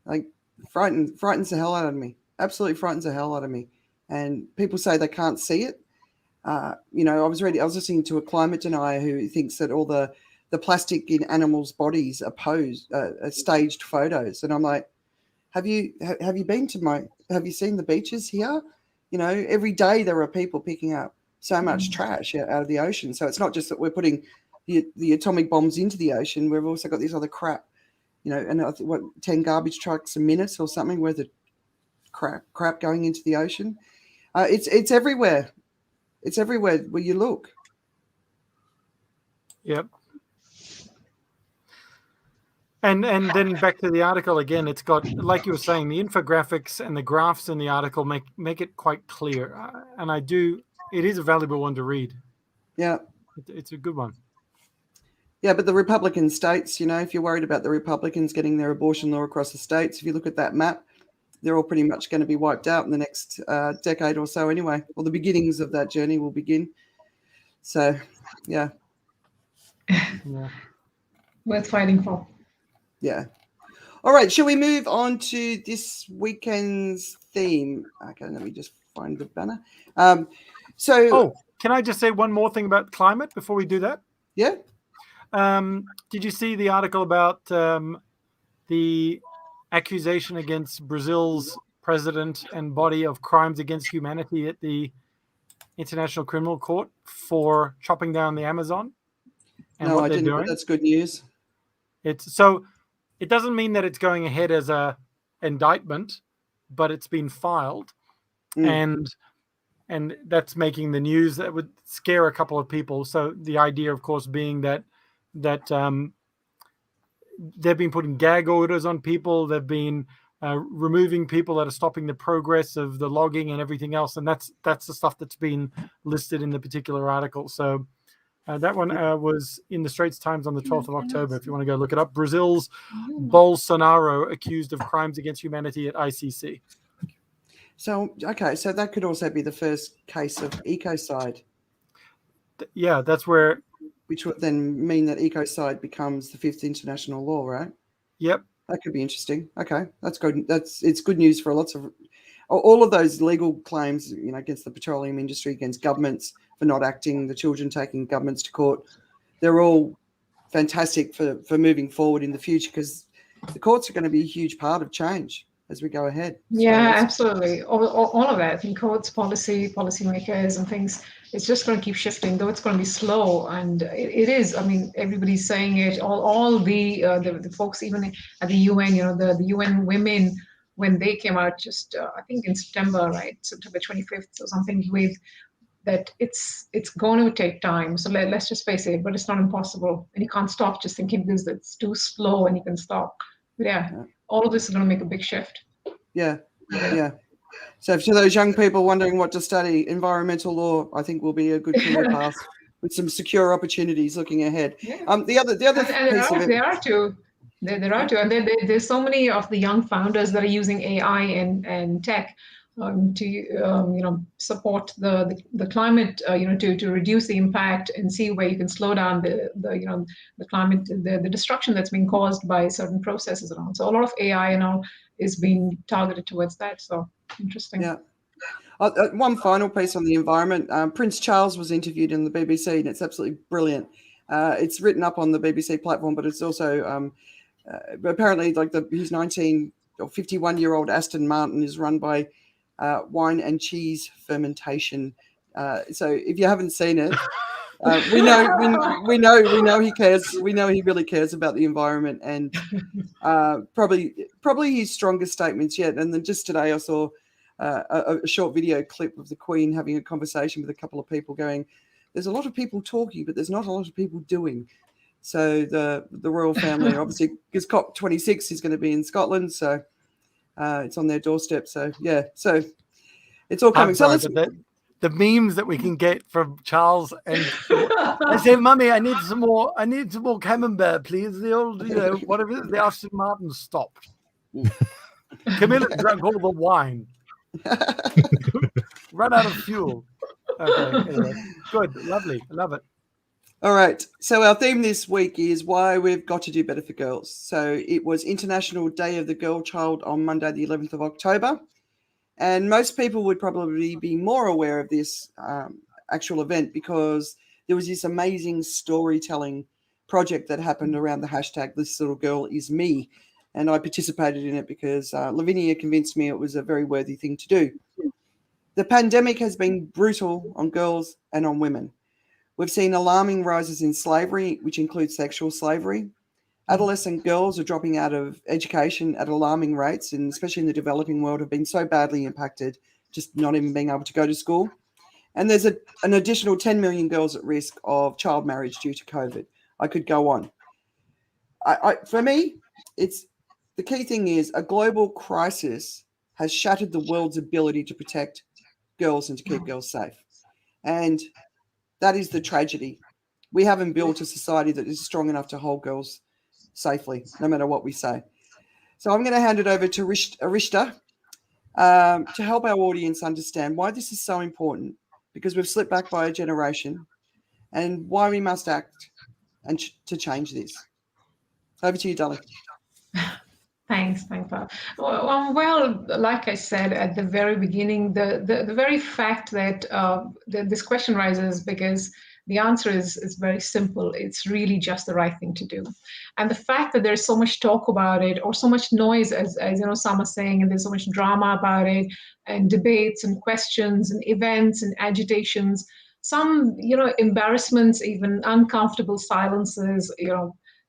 Like frightens the hell out of me. Absolutely frightens the hell out of me. And people say they can't see it. I was listening to a climate denier who thinks that all the plastic in animals' bodies are staged photos, and I'm like, have you seen the beaches here? Every day there are people picking up so much trash out of the ocean. So it's not just that we're putting the atomic bombs into the ocean. We've also got this other crap, and I think 10 garbage trucks a minute or something worth of crap going into the ocean. It's everywhere. It's everywhere where you look. Yep. And then back to the article again, it's got, like you were saying, the infographics and the graphs in the article make it quite clear. And it is a valuable one to read. Yeah. It's a good one. Yeah, but the Republican states, if you're worried about the Republicans getting their abortion law across the states, if you look at that map, they're all pretty much going to be wiped out in the next decade or so anyway. Well, the beginnings of that journey will begin. So, yeah. Worth fighting for. Yeah. All right. Shall we move on to this weekend's theme? Okay, let me just find the banner. Can I just say one more thing about climate before we do that? Yeah. Did you see the article about the accusation against Brazil's president and body of crimes against humanity at the International Criminal Court for chopping down the Amazon? And no, what I they're didn't. doing? But that's good news. It doesn't mean that it's going ahead as a indictment, but it's been filed, and that's making the news. That would scare a couple of people. So the idea, of course, being that they've been putting gag orders on people. They've been removing people that are stopping the progress of the logging and everything else, and that's the stuff that's been listed in the particular article. So. That one was in the Straits Times on the 12th of October, if you want to go look it up. Brazil's Bolsonaro accused of crimes against humanity at ICC. So that could also be the first case of ecocide. Yeah, that's where... Which would then mean that ecocide becomes the 5th international law, right? Yep. That could be interesting. Okay, that's good. It's good news for lots of... All of those legal claims, against the petroleum industry, against governments for not acting, the children taking governments to court, they're all fantastic for moving forward in the future, because the courts are going to be a huge part of change as we go ahead. Yeah, absolutely. All of that. I think courts, policymakers and things, it's just going to keep shifting, though it's going to be slow. And it is. I mean, everybody's saying it. All the folks, even at the UN, the UN women, when they came out just, I think in September, right? September 25th or something, with that it's going to take time. So let's just face it, but it's not impossible. And you can't stop just thinking because it's too slow and you can stop. But all of this is going to make a big shift. Yeah. So for those young people wondering what to study, environmental law, I think will be a good career path with some secure opportunities looking ahead. Yeah. The other piece of it. There are two. And there's so many of the young founders that are using AI and tech to support the climate, to reduce the impact and see where you can slow down the climate, the destruction that's being caused by certain processes around. So a lot of AI now is being targeted towards that. So interesting. Yeah. One final piece on the environment. Prince Charles was interviewed in the BBC, and it's absolutely brilliant. It's written up on the BBC platform, but it's also apparently his 19 or 51-year-old Aston Martin is run by wine and cheese fermentation. So if you haven't seen it, We know he cares. We know he really cares about the environment, and probably his strongest statements yet. And then just today I saw a short video clip of the Queen having a conversation with a couple of people going, there's a lot of people talking, but there's not a lot of people doing. So the royal family, obviously, because COP26 is going to be in Scotland, so it's on their doorstep. So yeah, so it's all coming. So let's. The memes that we can get from Charles and I say, "Mummy, I need some more camembert, please." The old, whatever it is, the Aston Martin stopped. Camilla drank all the wine. Run out of fuel. Okay, anyway. Good, lovely, I love it. All right. So our theme this week is why we've got to do better for girls. So it was International Day of the Girl Child on Monday, the 11th of October. And most people would probably be more aware of this actual event because there was this amazing storytelling project that happened around the hashtag This Little Girl Is Me. And I participated in it because Lavinia convinced me it was a very worthy thing to do. The pandemic has been brutal on girls and on women. We've seen alarming rises in slavery, which includes sexual slavery. Adolescent girls are dropping out of education at alarming rates, and especially in the developing world have been so badly impacted, just not even being able to go to school. And there's an additional 10 million girls at risk of child marriage due to COVID. I could go on. For me, it's the key thing is a global crisis has shattered the world's ability to protect girls and to keep girls safe. And that is the tragedy. We haven't built a society that is strong enough to hold girls safely, no matter what we say. So I'm going to hand it over to Arishta to help our audience understand why this is so important, because we've slipped back by a generation, and why we must act and to change this. Over to you, darling. Thanks, Bob. Well, like I said at the very beginning, the very fact that this question rises because the answer is very simple. It's really just the right thing to do. And the fact that there's so much talk about it, or so much noise, as some are saying, and there's so much drama about it, and debates and questions and events and agitations, some, embarrassments, even uncomfortable silences,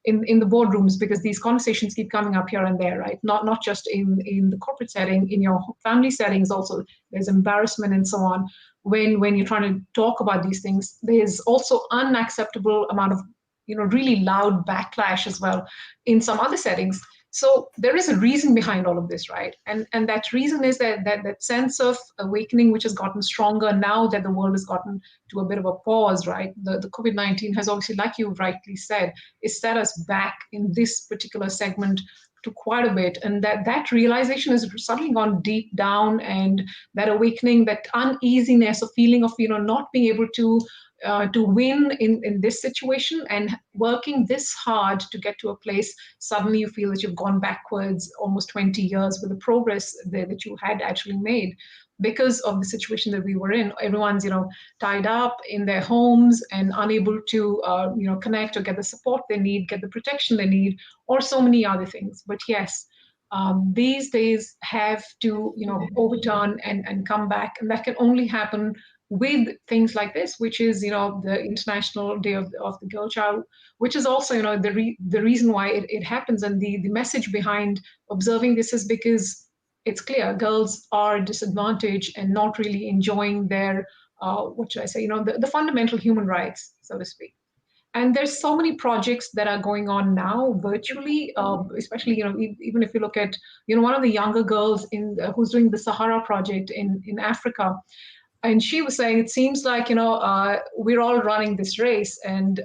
in the boardrooms, because these conversations keep coming up here and there, right? Not just in the corporate setting, in your family settings also, there's embarrassment and so on. When you're trying to talk about these things, there's also unacceptable amount of, really loud backlash as well in some other settings. So there is a reason behind all of this, right? And that reason is that sense of awakening, which has gotten stronger now that the world has gotten to a bit of a pause, right? The COVID-19 has obviously, like you rightly said, is set us back in this particular segment to quite a bit. And that realization has suddenly gone deep down, and that awakening, that uneasiness, a feeling of, not being able to win in this situation, and working this hard to get to a place, suddenly you feel that you've gone backwards almost 20 years with the progress that you had actually made because of the situation that we were in. Everyone's, tied up in their homes and unable to, connect or get the support they need, get the protection they need, or so many other things. But yes, these days have to, overturn and come back. And that can only happen with things like this, which is, the International Day of the Girl Child, which is also, the reason why it happens. And the message behind observing this is because it's clear girls are disadvantaged and not really enjoying their, the fundamental human rights, so to speak. And there's so many projects that are going on now virtually, especially, even if you look at, one of the younger girls who's doing the Sahara project in Africa. And she was saying, it seems like, we're all running this race, and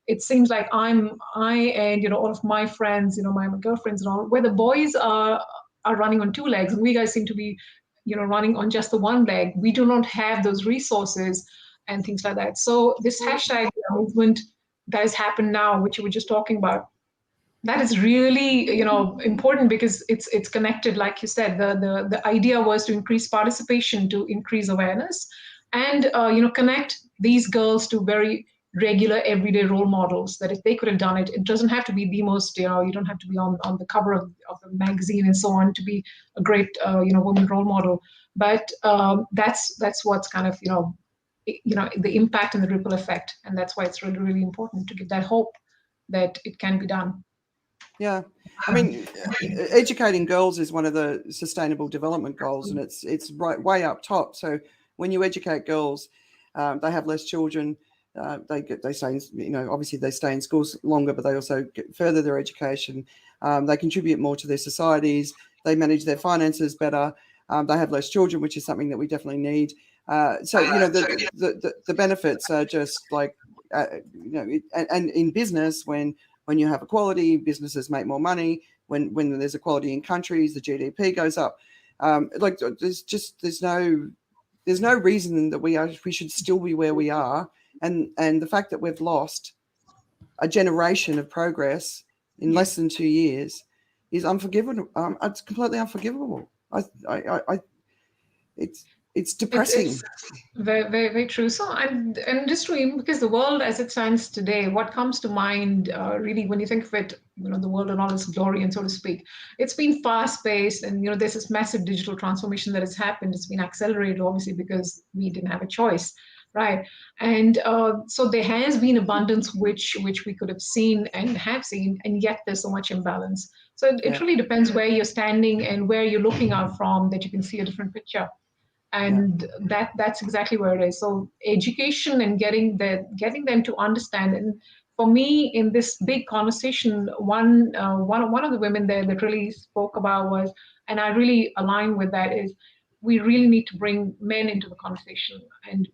it seems like I and, all of my friends, my girlfriends and all, where the boys are running on two legs, and we guys seem to be, running on just the one leg. We do not have those resources and things like that. So this hashtag movement that has happened now, which you were just talking about, that is really, important because it's connected, like you said. The idea was to increase participation, to increase awareness, and connect these girls to very regular, everyday role models. That if they could have done it, it doesn't have to be the most, you don't have to be on the cover of the magazine and so on to be a great, woman role model. But that's what's kind of, the impact and the ripple effect. And that's why it's really, really important to give that hope that it can be done. Yeah, I mean, educating girls is one of the sustainable development goals, and it's right way up top. So when you educate girls, they have less children. They stay in, obviously they stay in schools longer, but they also further their education. They contribute more to their societies. They manage their finances better. They have less children, which is something that we definitely need. So the benefits are just like and in business, when you have equality, businesses make more money. When there's equality in countries, the GDP goes up. There's no reason that we should still be where we are. And the fact that we've lost a generation of progress in less than 2 years is unforgivable. It's completely unforgivable. It's depressing. It's very, very, very true. So, and just to, because the world as it stands today, what comes to mind really when you think of it, the world in all its glory, and so to speak, it's been fast-paced, and there's this massive digital transformation that has happened. It's been accelerated, obviously, because we didn't have a choice, right? And so there has been abundance which we could have seen and have seen, and yet there's so much imbalance. So it really depends where you're standing and where you're looking out from, that you can see a different picture. And that's exactly where it is. So education and getting them to understand. And for me, in this big conversation, one of the women there that really spoke about was, and I really align with that, is we really need to bring men into the conversation, and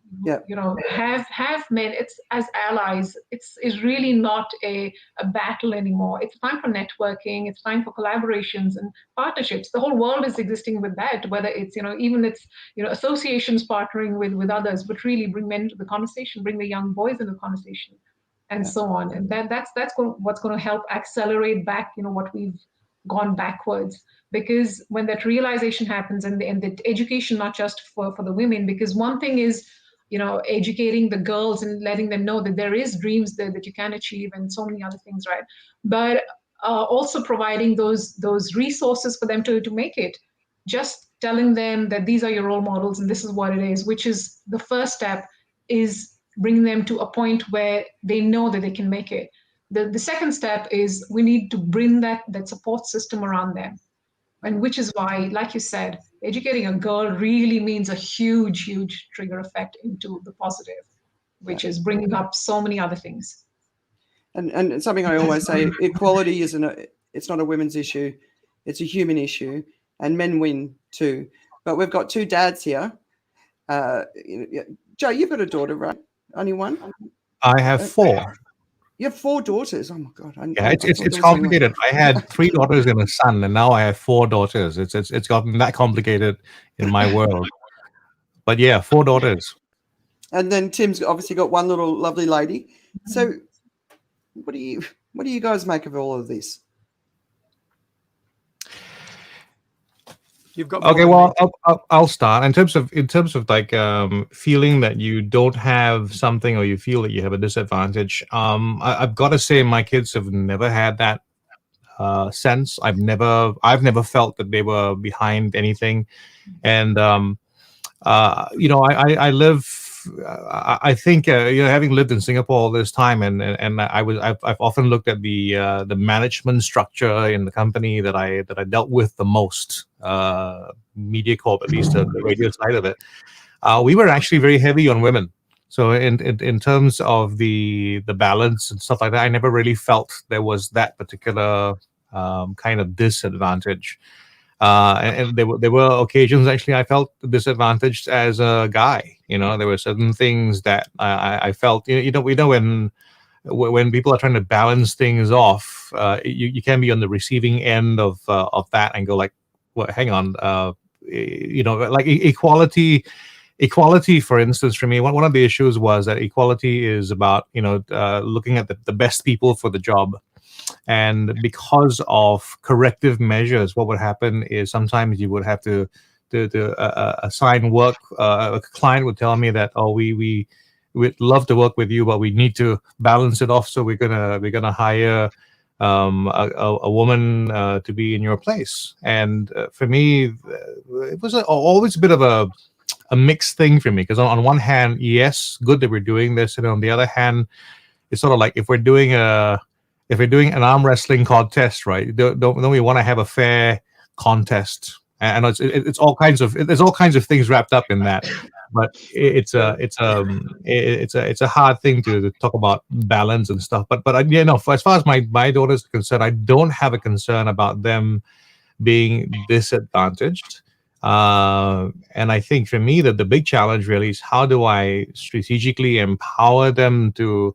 have men. It's as allies. It's really not a battle anymore. It's time for networking. It's time for collaborations and partnerships. The whole world is existing with that. Whether it's even it's associations partnering with others, but really bring men into the conversation, bring the young boys into the conversation, and so on. And that's what's going to help accelerate back what we've gone backwards. Because when that realization happens, and the education, not just for the women, because one thing is educating the girls and letting them know that there is dreams that you can achieve, and so many other things, right? But also providing those resources for them to make it. Just telling them that these are your role models and this is what it is, which is the first step, is bringing them to a point where they know that they can make it. The second step is we need to bring that support system around them. And which is why, like you said, educating a girl really means a huge, huge trigger effect into the positive, which is bringing up so many other things. And something I always say, equality it's not a women's issue, it's a human issue, and men win too. But we've got two dads here. Joe, you've got a daughter, right? Only one? I have four. You have four daughters. Oh my God! It's complicated. I had 3 daughters and a son, and now I have 4 daughters. It's gotten that complicated in my world. But yeah, 4 daughters. And then Tim's obviously got one little lovely lady. So, what do you guys make of all of this? You've got okay. Well, I'll start in terms of like feeling that you don't have something, or you feel that you have a disadvantage. I've got to say, my kids have never had that sense. I've never felt that they were behind anything, and I live. I think having lived in Singapore all this time, and I've often looked at the management structure in the company that I dealt with the most, MediaCorp, at least the radio side of it. We were actually very heavy on women. So in terms of the balance and stuff like that, I never really felt there was that particular kind of disadvantage. And there were occasions actually I felt disadvantaged as a guy. There were certain things that I felt. We know when people are trying to balance things off, you can be on the receiving end of that and go like, well, hang on, like equality. Equality, for instance, for me, one of the issues was that equality is about looking at the best people for the job. And because of corrective measures, what would happen is sometimes you would have to assign work. A client would tell me that, we'd love to work with you, but we need to balance it off. So we're gonna hire a woman to be in your place. And for me, it was always a bit of a a mixed thing for me, because on one hand, yes, good that we're doing this, and on the other hand, it's sort of like if we're doing an arm wrestling contest, right? Don't we want to have a fair contest? And it's all kinds of there's all kinds of things wrapped up in that, but it's a hard thing to talk about balance and stuff. But as far as my daughters are concerned, I don't have a concern about them being disadvantaged. And I think for me that the big challenge really is how do I strategically empower them to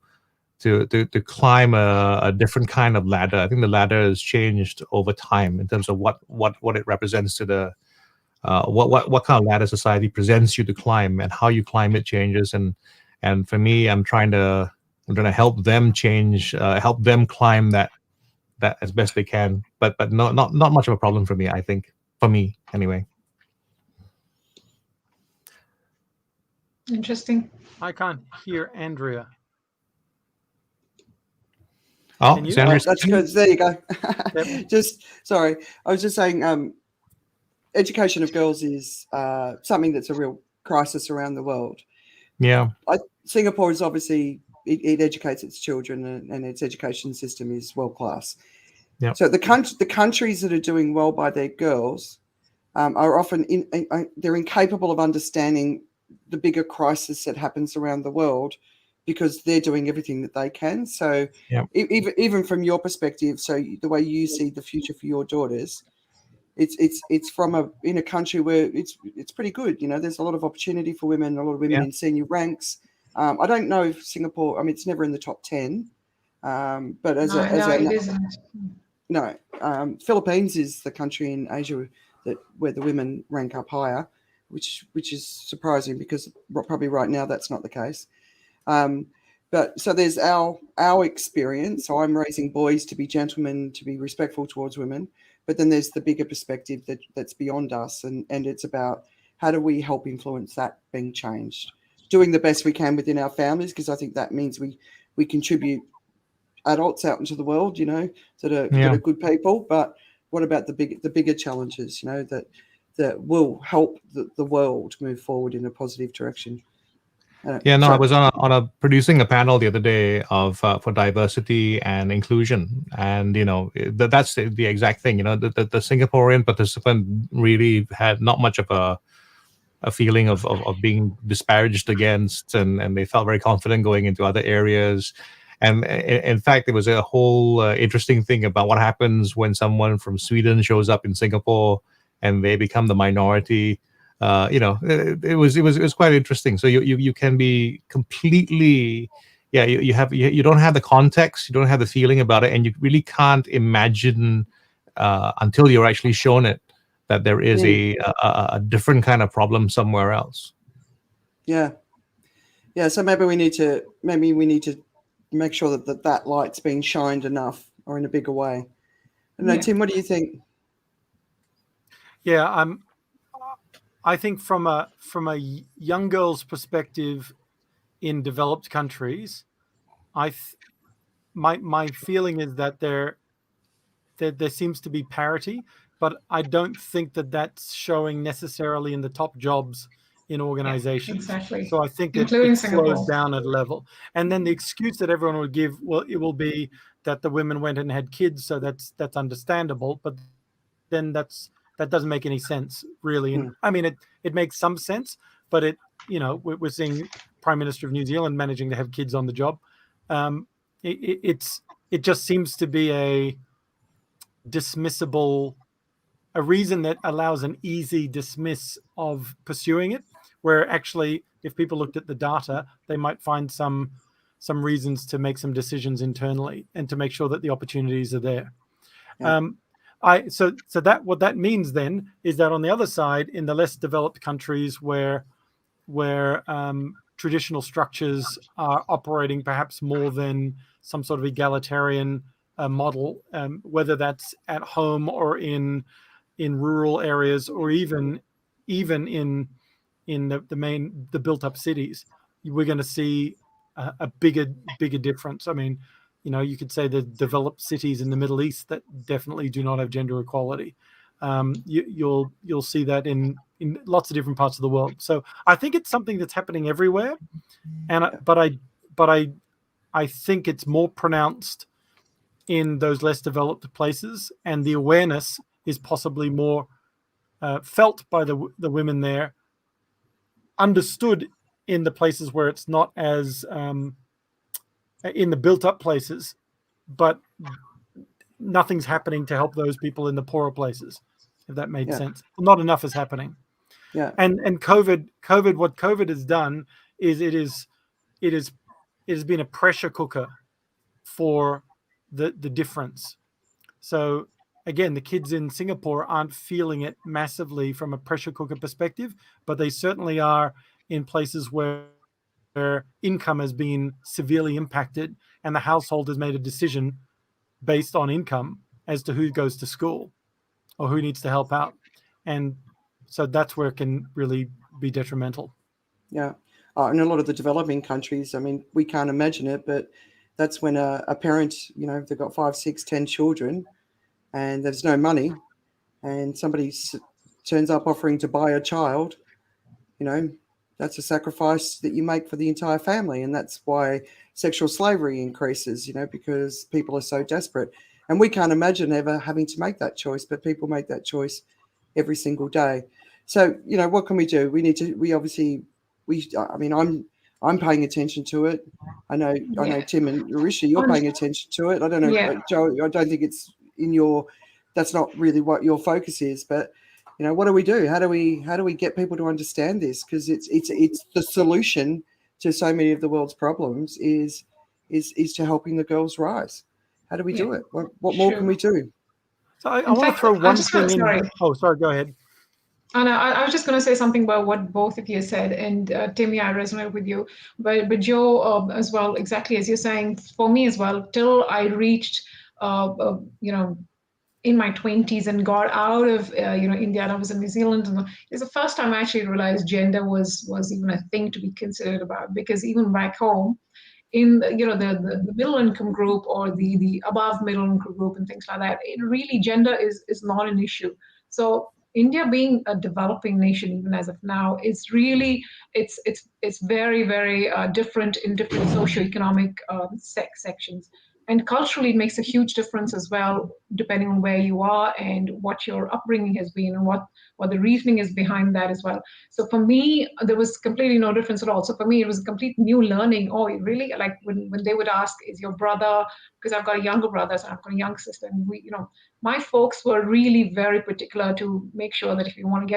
climb a different kind of ladder. I think the ladder has changed over time in terms of what it represents to the what kind of ladder society presents you to climb, and how you climb it changes. And for me, I'm trying to help them change, help them climb that as best they can. But not much of a problem for me, I think, for me anyway. Interesting. I can't hear Andrea. Oh, Can you? Sandra, That's good. There you go. Yep. Sorry, I was just saying, education of girls is something that's a real crisis around the world. yeah, Singapore is obviously it educates its children, and its education system is world class. Yep. So the countries that are doing well by their girls are often they're incapable of understanding the bigger crisis that happens around the world, because they're doing everything that they can. So Yep. even from your perspective, so the way you see the future for your daughters, it's from in a country where it's pretty good. You know, there's a lot of opportunity for women, a lot of women in senior ranks. I don't know if Singapore, I mean, it's never in the top 10, but it isn't. no, Philippines is the country in Asia where the women rank up higher, which is surprising, because probably right now that's not the case. But so there's our experience. So I'm raising boys to be gentlemen, to be respectful towards women. But then there's the bigger perspective that's beyond us, and it's about how do we help influence that being changed, doing the best we can within our families, because I think that means we contribute adults out into the world, you know, that are good people. But what about the bigger challenges, you know, that will help the world move forward in a positive direction? I was on a producing a panel the other day of for diversity and inclusion, and you know that's the exact thing. You know, the Singaporean participant really had not much of a feeling of being disparaged against, and they felt very confident going into other areas. And in fact, there was a whole interesting thing about what happens when someone from Sweden shows up in Singapore and they become the minority. It was quite interesting. So you can be completely, you don't have the context, you don't have the feeling about it, and you really can't imagine until you're actually shown it that there is a different kind of problem somewhere else. Yeah. So maybe we need to make sure that light's being shined enough, or in a bigger way. I don't know, Tim, what do you think? Yeah, I think from a young girl's perspective in developed countries, my feeling is that there seems to be parity, but I don't think that that's showing necessarily in the top jobs in organizations. Yeah, exactly. So I think it slows down at a level. And then the excuse that everyone would give, well, it will be that the women went and had kids, so that's understandable, but then that doesn't make any sense, really. And I mean, it makes some sense, but we're seeing Prime Minister of New Zealand managing to have kids on the job. It just seems to be a dismissible, a reason that allows an easy dismiss of pursuing it, where actually, if people looked at the data, they might find some reasons to make some decisions internally and to make sure that the opportunities are there. Yeah. So that what that means then is that on the other side, in the less developed countries where traditional structures are operating perhaps more than some sort of egalitarian model, whether that's at home or in rural areas, or even in the built up cities, we're going to see a bigger difference. I mean, you could say the developed cities in the Middle East that definitely do not have gender equality. You'll see that in in lots of different parts of the world. So I think it's something that's happening everywhere, but I think it's more pronounced in those less developed places, and the awareness is possibly more felt by the women there, understood in the places where it's not as in the built-up places, but nothing's happening to help those people in the poorer places, if that made sense. Not enough is happening. Yeah. And COVID, what COVID has done is it has been a pressure cooker for the difference. So again, the kids in Singapore aren't feeling it massively from a pressure cooker perspective, but they certainly are in places where income has been severely impacted and the household has made a decision based on income as to who goes to school or who needs to help out. And so that's where it can really be detrimental. Yeah. In a lot of the developing countries, I mean, we can't imagine it, but that's when a parent, they've got 5, 6, 10 children and there's no money and somebody turns up offering to buy a child, that's a sacrifice that you make for the entire family. And that's why sexual slavery increases, because people are so desperate. And we can't imagine ever having to make that choice, but people make that choice every single day. So, what can we do? I'm paying attention to it. I know Tim and Arishta, you're paying attention to it. I don't know, Joe, I don't think it's that's not really what your focus is, but what do we do? How do we get people to understand this? Because it's the solution to so many of the world's problems is to helping the girls rise. How do we do it? What more can we do? So I want to throw one thing in. Sorry. Oh, sorry, go ahead. Oh, no, I was just going to say something about what both of you said, and Timmy, I resonate with you, but Joe as well, exactly as you're saying. For me as well, till I reached, in my 20s and got out of India, and I was in New Zealand, and it's the first time I actually realized gender was even a thing to be considered about. Because even back home, in the middle income group or the above middle income group and things like that, it really gender is not an issue. So India being a developing nation, even as of now, is really it's very, very different in different socioeconomic sections. And culturally, it makes a huge difference as well, depending on where you are and what your upbringing has been and what the reasoning is behind that as well. So for me, there was completely no difference at all. So for me, it was a complete new learning. Oh, really? Like when they would ask, is your brother, because I've got a younger brother, so I've got a younger sister, and my folks were really very particular to make sure that if you want to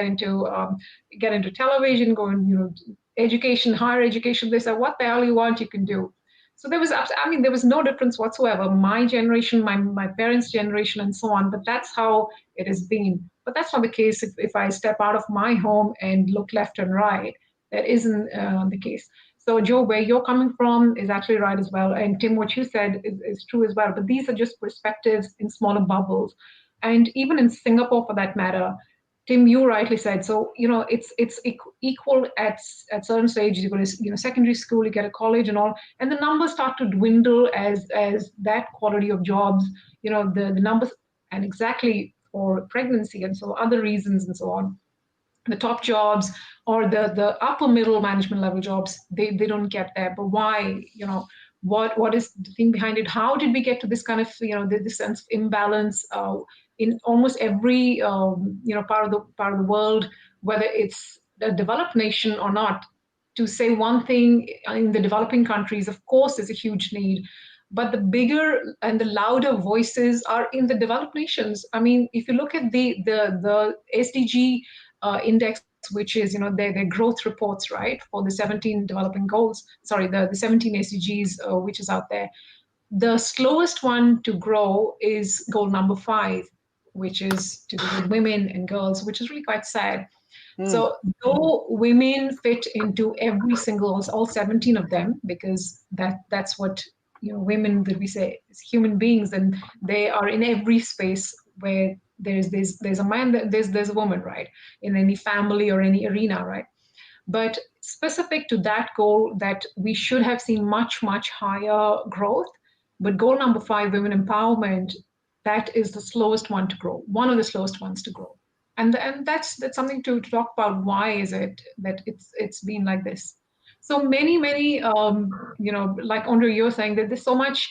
get into television, go in, education, higher education, they said, what the hell you want, you can do. So there was no difference whatsoever. My generation, my parents' generation, and so on. But that's how it has been. But that's not the case if I step out of my home and look left and right. That isn't the case. So Joe, where you're coming from is actually right as well. And Tim, what you said is true as well. But these are just perspectives in smaller bubbles. And even in Singapore, for that matter, Tim, you rightly said. So it's equal at certain stages. You go to secondary school, you get a college and all, and the numbers start to dwindle as that quality of jobs. The numbers, and exactly for pregnancy and so other reasons and so on. The top jobs or the upper middle management level jobs, they don't get there. But why? What is the thing behind it? How did we get to this kind of this sense of imbalance in almost every part of the world, whether it's a developed nation or not? To say one thing, in the developing countries, of course, there's a huge need, but the bigger and the louder voices are in the developed nations. I mean, if you look at the SDG index, which is their growth reports, right, for the 17 developing goals, the 17 SDGs, which is out there. The slowest one to grow is goal number 5, which is to do with women and girls, which is really quite sad. So though women fit into every single, all 17 of them, because that's what women that we say is human beings, and they are in every space where there's a man, there's a woman, right, in any family or any arena, right? But specific to that goal, that we should have seen much, much higher growth. But goal number 5, women empowerment, that is the slowest one to grow, one of the slowest ones to grow. and that's something to talk about. Why is it that it's been like this? So many like Andrea, you're saying that there's so much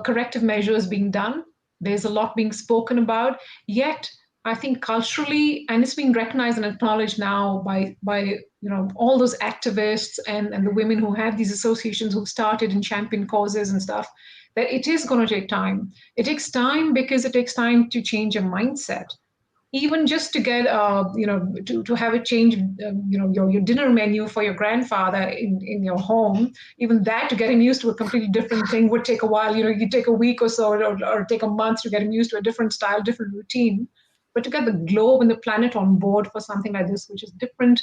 corrective measures being done. There's a lot being spoken about. Yet, I think culturally, and it's being recognized and acknowledged now by all those activists and the women who have these associations who started and champion causes and stuff, that it is going to take time. It takes time because it takes time to change a mindset. Even just to get to have a change, your dinner menu for your grandfather in your home, even that, to get him used to a completely different thing would take a while. You take a week or so, or take a month to get him used to a different style, different routine. But to get the globe and the planet on board for something like this, which is different,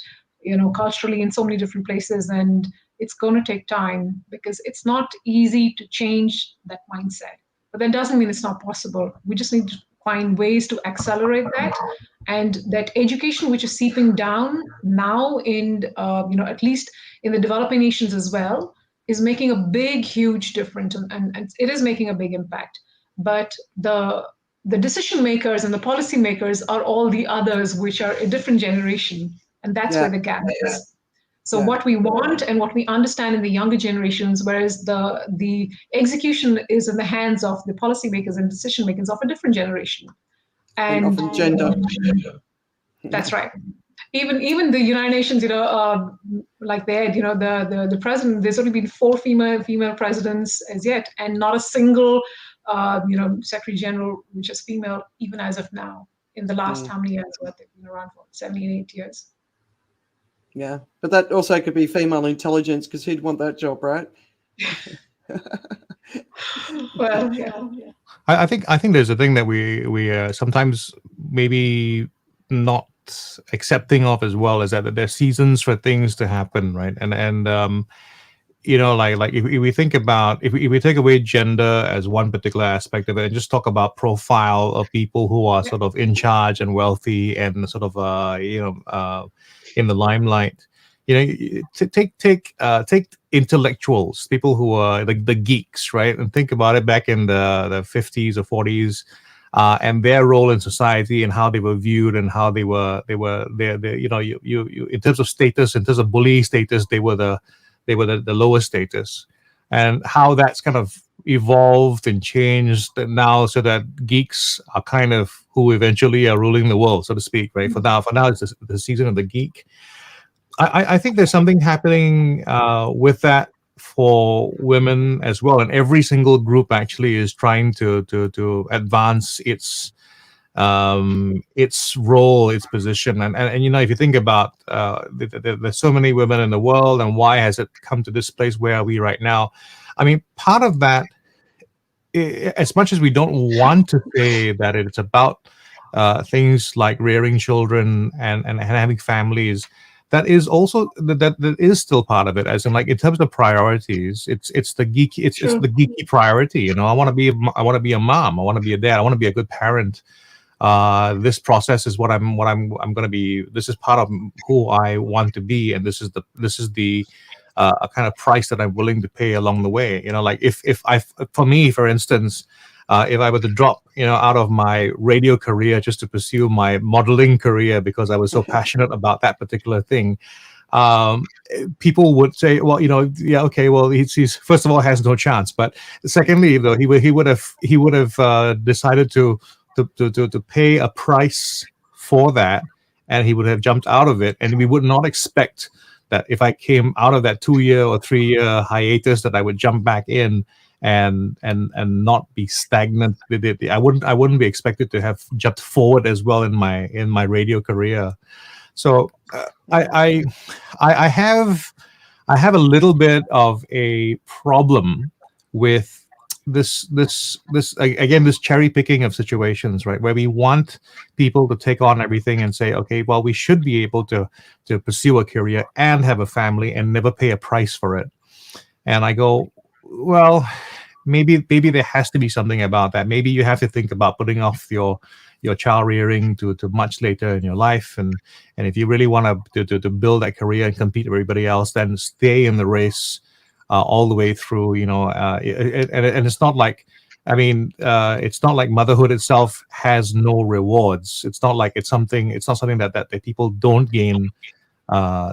culturally in so many different places, and it's going to take time because it's not easy to change that mindset. But that doesn't mean it's not possible. We just need to find ways to accelerate that, and that education which is seeping down now in at least in the developing nations as well, is making a big, huge difference, and it is making a big impact. But the decision makers and the policy makers are all the others, which are a different generation, and that's where the gap is. So what we want and what we understand in the younger generations, whereas the execution is in the hands of the policymakers and decision makers of a different generation. And often gender. That's right. Even the United Nations, like they had, the president, there's only been 4 female presidents as yet, and not a single, Secretary General which is female, even as of now, in the last how many years? What, they've been around for 78 years. Yeah, but that also could be female intelligence, because who'd want that job, right? Well, yeah. I think there's a thing that we sometimes maybe not accepting of as well, is that there's seasons for things to happen, right? And like if we think about, if we take away gender as one particular aspect of it and just talk about profile of people who are sort of in charge and wealthy and sort of in the limelight, take intellectuals, people who are like the geeks, right? And think about it back in the 50s or 40s, and their role in society and how they were viewed and how they were you in terms of status, in terms of bully status, they were the lowest status, and how that's kind of evolved and changed now, so that geeks are kind of who eventually are ruling the world, so to speak, right? For now it's the season of the geek. I think there's something happening with that for women as well, and every single group actually is trying to advance its role, its position, and if you think about there's so many women in the world, and why has it come to this place? Where are we right now? I mean, part of that, as much as we don't want to say that it's about things like rearing children and having families, that is also that is still part of it. As in, like, in terms of priorities, it's the geeky, it's the geeky priority. I want to be a mom. I want to be a dad. I want to be a good parent. This process is what I'm going to be. This is part of who I want to be, and this is the kind of price that I'm willing to pay along the way. Like for me, for instance, if I were to drop, out of my radio career just to pursue my modeling career because I was so passionate about that particular thing, people would say, well, yeah, okay, well, he's first of all has no chance, but secondly, though, he would have decided to pay a price for that, and he would have jumped out of it, and we would not expect that if I came out of that 2-year or 3-year hiatus that I would jump back in and not be stagnant with it. I wouldn't be expected to have jumped forward as well in my radio career. So I have a little bit of a problem with this again, this cherry picking of situations, right, where we want people to take on everything and say, okay, well, we should be able to pursue a career and have a family and never pay a price for it. And I go, well, maybe there has to be something about that. Maybe you have to think about putting off your child rearing to much later in your life, and if you really want to build that career and compete with everybody else, then stay in the race all the way through, and it's not like I mean, it's not like motherhood itself has no rewards. It's not like it's not something that people don't gain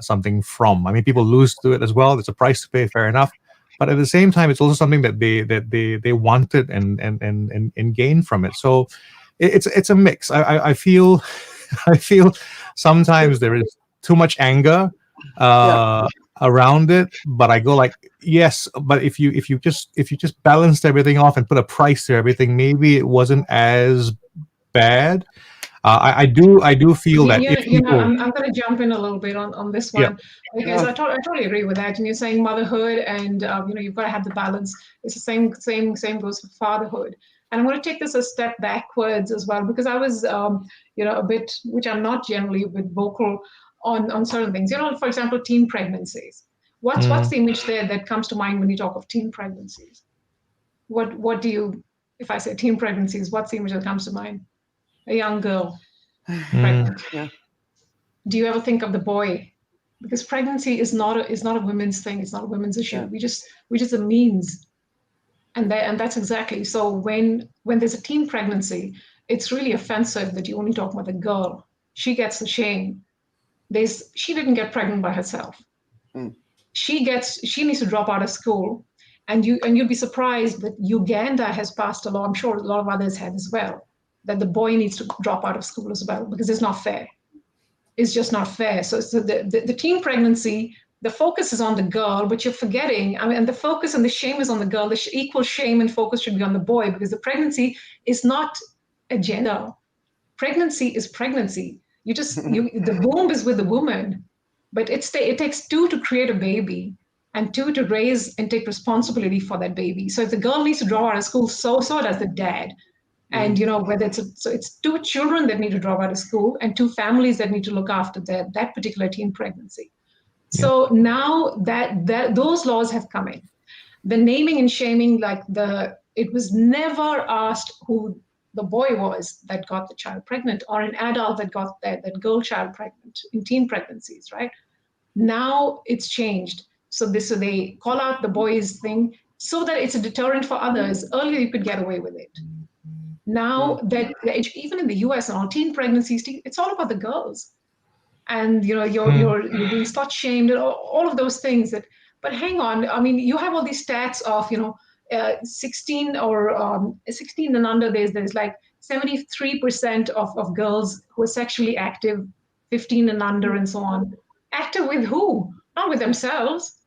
something from. I mean, people lose to it as well. It's a price to pay, fair enough. But at the same time, it's also something that they wanted and gain from it. So it's a mix. I feel I feel sometimes there is too much anger around it, but I go like, yes, but if you just balanced everything off and put a price to everything, maybe it wasn't as bad. I do feel that if people, I'm going to jump in a little bit on this one, because I totally agree with that. And you're saying motherhood, and you've got to have the balance. It's the same goes for fatherhood. And I'm going to take this a step backwards as well, because I was a bit, which I'm not generally a bit vocal on certain things. For example, teen pregnancies. What's the image there that comes to mind when you talk of teen pregnancies? What do you, if I say teen pregnancies, what's the image that comes to mind? A young girl pregnant. Yeah. Do you ever think of the boy? Because pregnancy is not a women's thing. It's not a women's issue. Yeah. We just a means, and that's exactly. So when there's a teen pregnancy, it's really offensive that you only talk about the girl. She gets the shame. She didn't get pregnant by herself. She needs to drop out of school, and you'd be surprised that Uganda has passed a law. I'm sure a lot of others have as well, that the boy needs to drop out of school as well, because it's not fair. It's just not fair. So the teen pregnancy, the focus is on the girl, but you're forgetting, and the focus and the shame is on the girl. The equal shame and focus should be on the boy, because the pregnancy is not a gender. Pregnancy is pregnancy. The womb is with the woman, but it takes two to create a baby, and two to raise and take responsibility for that baby. So if the girl needs to drop out of school, so does the dad. And whether it's two children that need to drop out of school, and two families that need to look after that particular teen pregnancy. Yeah. So now that those laws have come in, the naming and shaming, it was never asked who the boy was that got the child pregnant, or an adult that got that girl child pregnant in teen pregnancies, right? Now it's changed. So they call out the boys thing so that it's a deterrent for others. Earlier you could get away with it. Now that even in the US and all teen pregnancies, it's all about the girls, and you're being slut shamed and all of those things. But hang on, I mean, you have all these stats of 16 or 16 and under. There's like 73% of girls who are sexually active, 15 and under, and so on. Active with who? Not with themselves.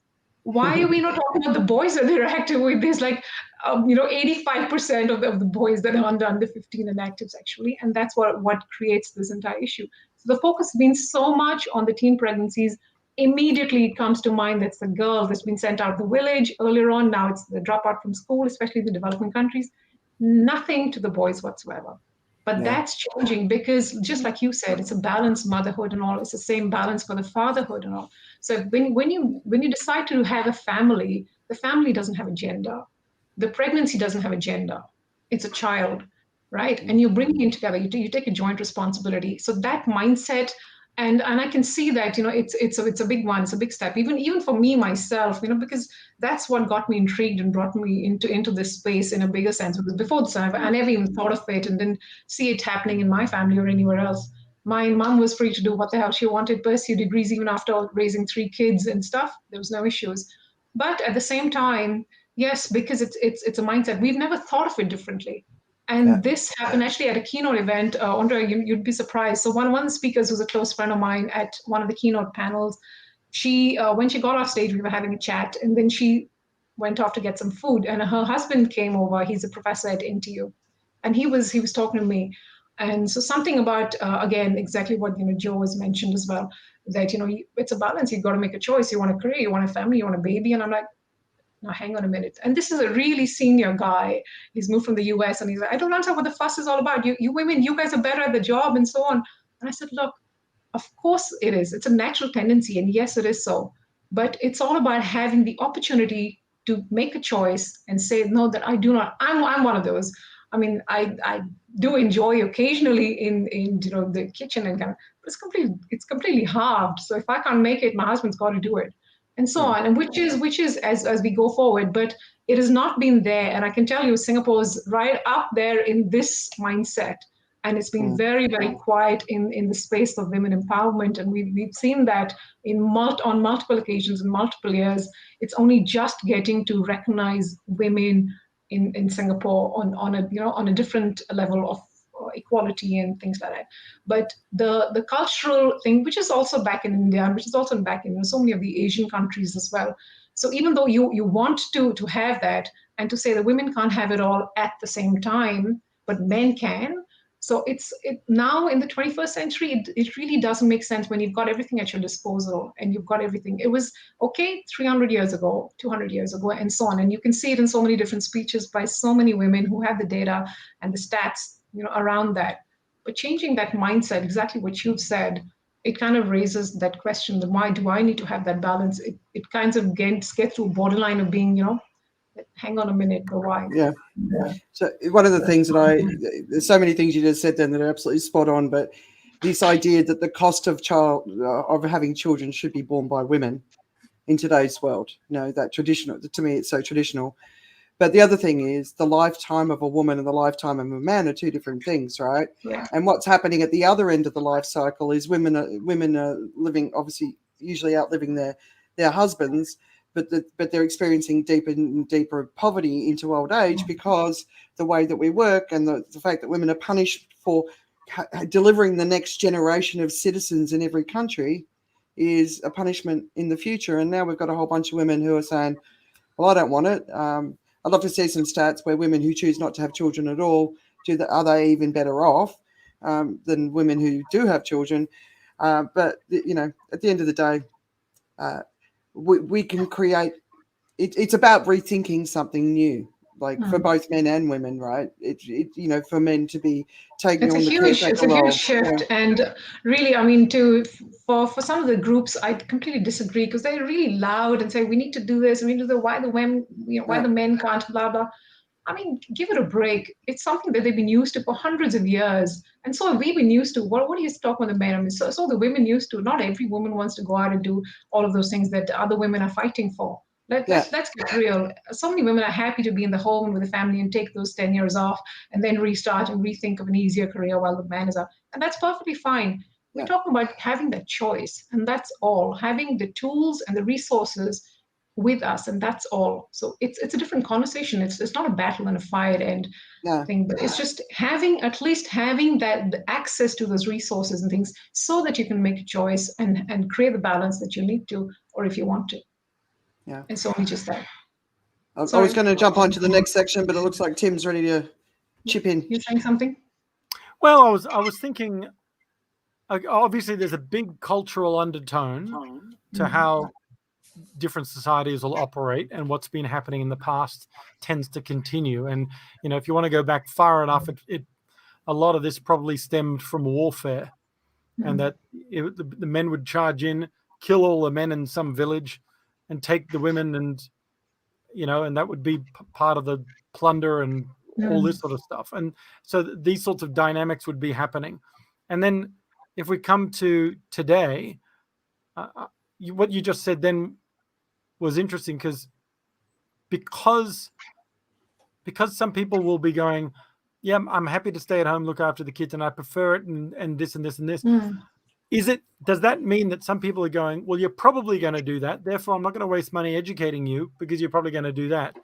Why are we not talking about the boys that they're active with? There's 85% of the boys that are under 15 and active sexually, and that's what creates this entire issue. So the focus has been so much on the teen pregnancies. Immediately it comes to mind that's the girl that's been sent out of the village earlier on. Now it's the dropout from school, especially the developing countries. Nothing to the boys whatsoever. But that's changing, because just like you said, it's a balanced motherhood and all. It's the same balance for the fatherhood and all. So when you decide to have a family, the family doesn't have a gender. The pregnancy doesn't have a gender. It's a child, right? And you're bringing it together. You take a joint responsibility. So that mindset, and I can see that it's a big one. It's a big step. Even for me myself, because that's what got me intrigued and brought me into this space in a bigger sense. Because before this, I never even thought of it and didn't see it happening in my family or anywhere else. My mom was free to do what the hell she wanted, pursue degrees even after raising 3 kids and stuff. There was no issues. But at the same time, yes, because it's a mindset. We've never thought of it differently. And this happened actually at a keynote event. Andrea, you'd be surprised. So one of the speakers who's a close friend of mine at one of the keynote panels, she when she got off stage, we were having a chat, and then she went off to get some food, and her husband came over. He's a professor at NTU, and he was talking to me. And so something about, again, exactly what Joe has mentioned as well, that it's a balance. You've got to make a choice. You want a career, you want a family, you want a baby. And I'm like, now hang on a minute. And this is a really senior guy. He's moved from the US, and he's like, I don't understand what the fuss is all about. You women, you guys are better at the job and so on. And I said, look, of course it is. It's a natural tendency, and yes, it is so. But it's all about having the opportunity to make a choice and say, no, that I do not. I'm one of those. I mean, I do enjoy occasionally in the kitchen and kind of, but it's completely halved. So if I can't make it, my husband's got to do it. And so on, and which is as we go forward. But it has not been there. And I can tell you, Singapore is right up there in this mindset. And it's been very, very quiet in the space of women empowerment. And we've seen that on multiple occasions in multiple years. It's only just getting to recognize women in Singapore on a different level of equality and things like that. But the cultural thing, which is also back in India, and which is also back in so many of the Asian countries as well. So even though you want to have that, and to say that women can't have it all at the same time, but men can. So now in the 21st century, it really doesn't make sense when you've got everything at your disposal and you've got everything. It was okay 300 years ago, 200 years ago, and so on. And you can see it in so many different speeches by so many women who have the data and the stats, around that. But changing that mindset, exactly what you've said, it kind of raises that question: then why do I need to have that balance? It kind of gets to a borderline of being, hang on a minute, but why? Yeah. So one of the things that there's so many things you just said then that are absolutely spot on, but this idea that the cost of having children should be borne by women in today's world, that traditional, to me, it's so traditional. But the other thing is the lifetime of a woman and the lifetime of a man are two different things, right? Yeah. And what's happening at the other end of the life cycle is women are living, obviously, usually outliving their husbands, but they're experiencing deeper and deeper poverty into old age because the way that we work and the fact that women are punished for delivering the next generation of citizens in every country is a punishment in the future. And now we've got a whole bunch of women who are saying, well, I don't want it. I'd love to see some stats where women who choose not to have children at all, are they even better off than women who do have children? But, at the end of the day, we can create it's about rethinking something new, like for both men and women, right? For men to be taking on the caretaker it's a role. huge shift. Yeah. And really, for some of the groups, I completely disagree, because they're really loud and say we need to do this and we need to do why the women, why the men can't, blah blah. Give it a break. It's something that they've been used to for hundreds of years. And so have we been used to. What are you talking about the men? So the women used to. Not every woman wants to go out and do all of those things that other women are fighting for. Let's get real. So many women are happy to be in the home and with the family and take those 10 years off and then restart and rethink of an easier career while the man is out. And that's perfectly fine. We're talking about having that choice. And that's all. Having the tools and the resources with us, and that's all. So it's a different conversation. It's not a battle and a fight and thing, but it's just having that the access to those resources and things so that you can make a choice and create the balance that you need to, or if you want to. Yeah. It's only just that. I was going to jump on to the next section, but it looks like Tim's ready to chip in. You're saying something? Well, I was thinking, obviously there's a big cultural undertone to how different societies will operate, and what's been happening in the past tends to continue. And if you want to go back far enough, a lot of this probably stemmed from warfare, and that the men would charge in, kill all the men in some village, and take the women, and and that would be part of the plunder and all this sort of stuff. And so these sorts of dynamics would be happening. And then if we come to today, what you just said then was interesting, because some people will be going, yeah, I'm happy to stay at home, look after the kids, and I prefer it, and this and this and this. Does that mean that some people are going, well, you're probably going to do that, therefore I'm not going to waste money educating you because you're probably going to do that?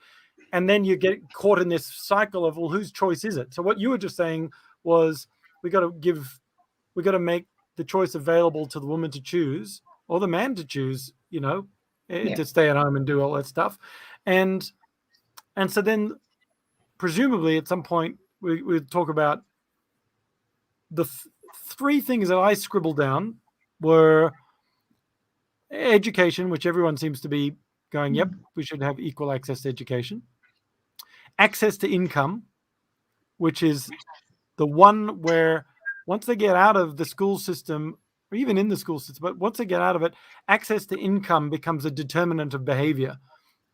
And then you get caught in this cycle of, well, whose choice is it? So what you were just saying was we got to make the choice available to the woman to choose, or the man to choose, to stay at home and do all that stuff. And so then presumably at some point we talk about the three things that I scribbled down were education, which everyone seems to be going, yep, we should have equal access to education. Access to income, which is the one where once they get out of the school system, or even in the school system, but once they get out of it, access to income becomes a determinant of behavior.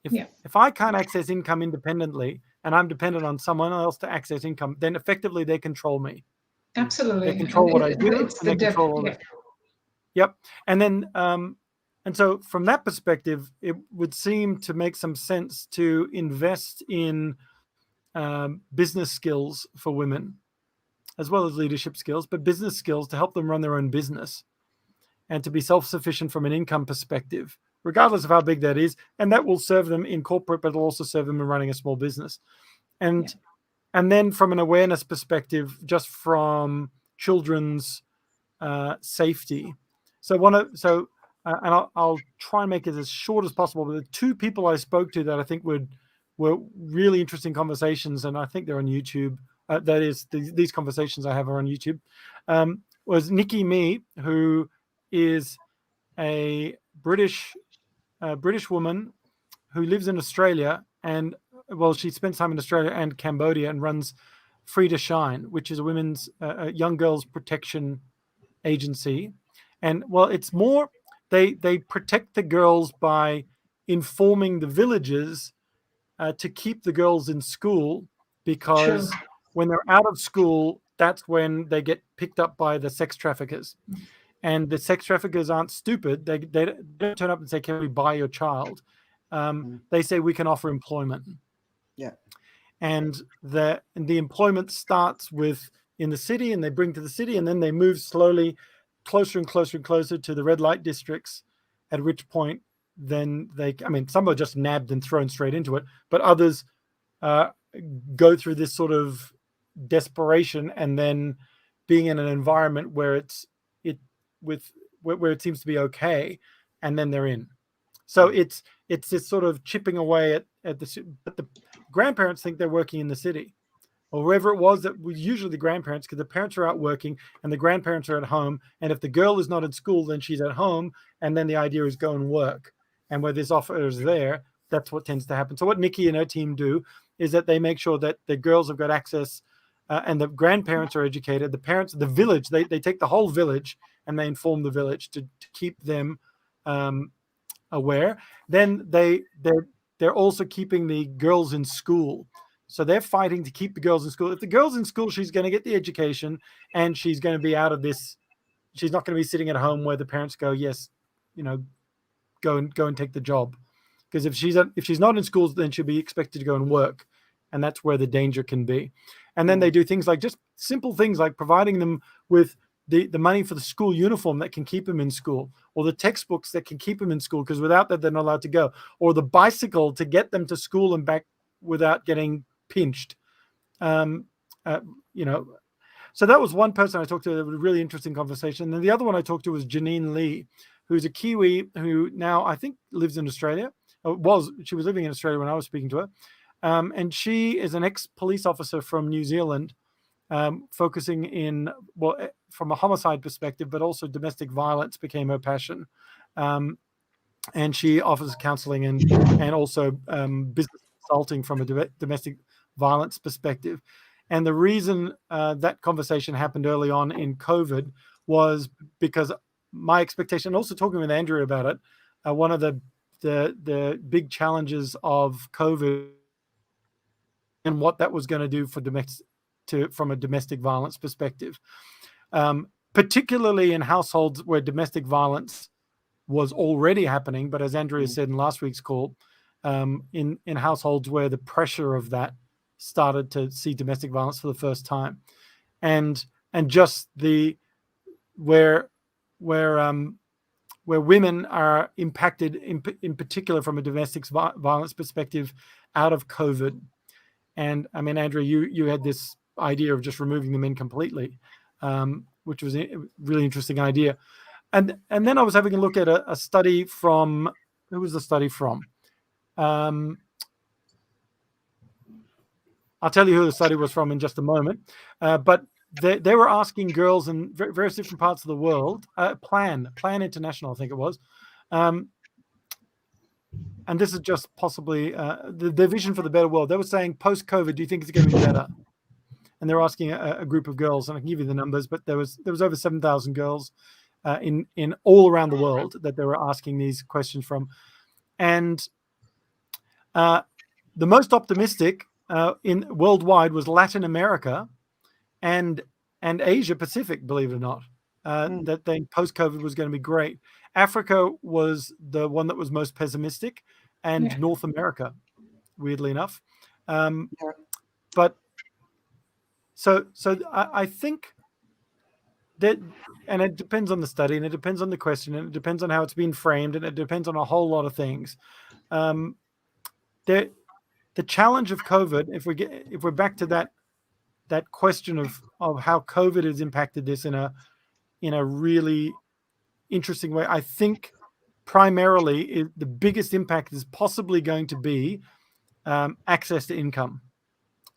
If I can't access income independently and I'm dependent on someone else to access income, then effectively they control me. Absolutely. They control what I do, and they control all that. Yep. And so from that perspective, it would seem to make some sense to invest in business skills for women, as well as leadership skills, but business skills to help them run their own business and to be self-sufficient from an income perspective, regardless of how big that is. And that will serve them in corporate, but it'll also serve them in running a small business. And then from an awareness perspective, just from children's safety. I'll try and make it as short as possible. But the two people I spoke to that I think were really interesting conversations, and I think they're on YouTube. That is, these conversations I have are on YouTube. Was Nikki Mee, who is a British woman who lives in Australia, and she spends time in Australia and Cambodia, and runs Free to Shine, which is a women's young girls protection agency. And it's more they protect the girls by informing the villages to keep the girls in school, because when they're out of school, that's when they get picked up by the sex traffickers. And the sex traffickers aren't stupid. They don't turn up and say, "Can we buy your child?" They say, "We can offer employment." Yeah. And the employment starts with in the city, and they bring to the city, and then they move slowly closer and closer and closer to the red light districts, at which point then some are just nabbed and thrown straight into it, but others go through this sort of desperation, and then being in an environment where where it seems to be okay, and then they're in. So it's this sort of chipping away at but the grandparents think they're working in the city, or wherever it was. That was usually the grandparents, because the parents are out working and the grandparents are at home. And if the girl is not in school, then she's at home, and then the idea is go and work. And where this offer is there, that's what tends to happen. So what Nikki and her team do is that they make sure that the girls have got access, and the grandparents are educated. The parents, the village, they take the whole village and they inform the village to keep them aware. Then they're also keeping the girls in school. So they're fighting to keep the girls in school. If the girl's in school, she's going to get the education, and she's going to be out of this. She's not going to be sitting at home where the parents go, "Yes, go and take the job." Because if she's not in schools, then she'll be expected to go and work, and that's where the danger can be. And then they do things like just simple things like providing them with the money for the school uniform that can keep them in school, or the textbooks that can keep them in school, because without that, they're not allowed to go, or the bicycle to get them to school and back without getting pinched. So that was one person I talked to. It was a really interesting conversation. And then the other one I talked to was Janine Lee, who's a Kiwi who now I think lives in Australia. She was living in Australia when I was speaking to her. And she is an ex-police officer from New Zealand, focusing in, from a homicide perspective, but also domestic violence became her passion. And she offers counseling and also business consulting from a domestic violence perspective. And the reason that conversation happened early on in COVID was because my expectation, also talking with Andrea about it, one of the big challenges of COVID and what that was going to do from a domestic violence perspective, particularly in households where domestic violence was already happening, but as Andrea said in last week's call, in households where the pressure of that started to see domestic violence for the first time, and just where women are impacted in particular from a domestic violence perspective out of COVID. And I mean, Andrea, you had this idea of just removing the men completely, which was a really interesting idea. And then I was having a look at a study from, who was the study from? I'll tell you who the study was from in just a moment. But they were asking girls in various different parts of the world, Plan International, I think it was. And this is just possibly the vision for the better world. They were saying post-COVID, do you think it's going to be better? And they're asking a group of girls, and I can give you the numbers, but there was over 7,000 girls in all around the world that they were asking these questions from. And the most optimistic in worldwide was Latin America and Asia Pacific, believe it or not. that they post-COVID was going to be great. Africa was the one that was most pessimistic, and North America, weirdly enough. But so I think that, and it depends on the study, and it depends on the question, and it depends on how it's been framed, and it depends on a whole lot of things. The challenge of COVID, if we're back to that question of how COVID has impacted this in a really interesting way, I think primarily the biggest impact is possibly going to be access to income.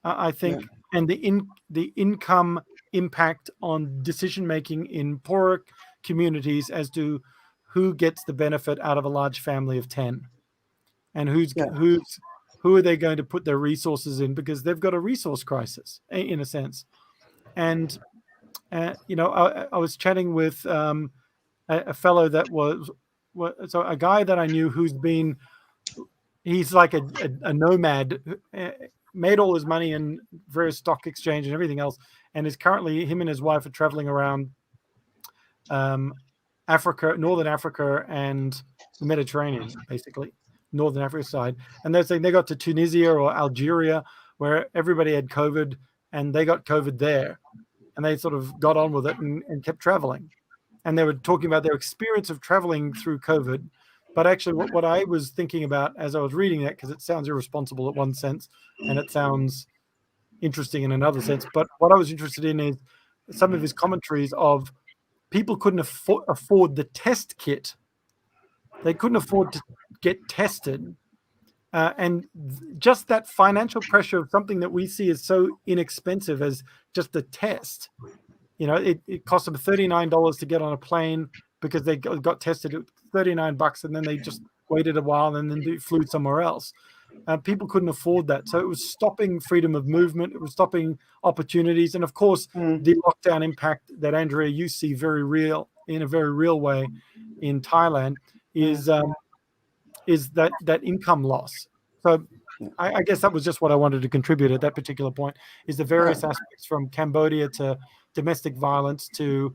I think, and the income impact on decision making in poorer communities as to who gets the benefit out of a large family of 10, and who are they going to put their resources in, because they've got a resource crisis in a sense. And I was chatting with a fellow that was so a guy that I knew he's like a nomad, made all his money in various stock exchange and everything else, and is currently, him and his wife are traveling around Africa, Northern Africa, and the Mediterranean, basically Northern Africa side. And they're saying they got to Tunisia or Algeria, where everybody had COVID, and they got COVID there, and they sort of got on with it and kept traveling. And they were talking about their experience of traveling through COVID. But actually, what I was thinking about as I was reading that, because it sounds irresponsible at one sense, and it sounds interesting in another sense. But what I was interested in is some of his commentaries of people couldn't afford the test kit. They couldn't afford to get tested. And just that financial pressure of something that we see as so inexpensive as just a test. It cost them $39 to get on a plane because they got tested at $39, and then they just waited a while and then flew somewhere else. People couldn't afford that. So it was stopping freedom of movement. It was stopping opportunities. And of course, the lockdown impact that Andrea, you see in a very real way in Thailand is that income loss. So I guess that was just what I wanted to contribute at that particular point, is the various aspects from Cambodia to domestic violence to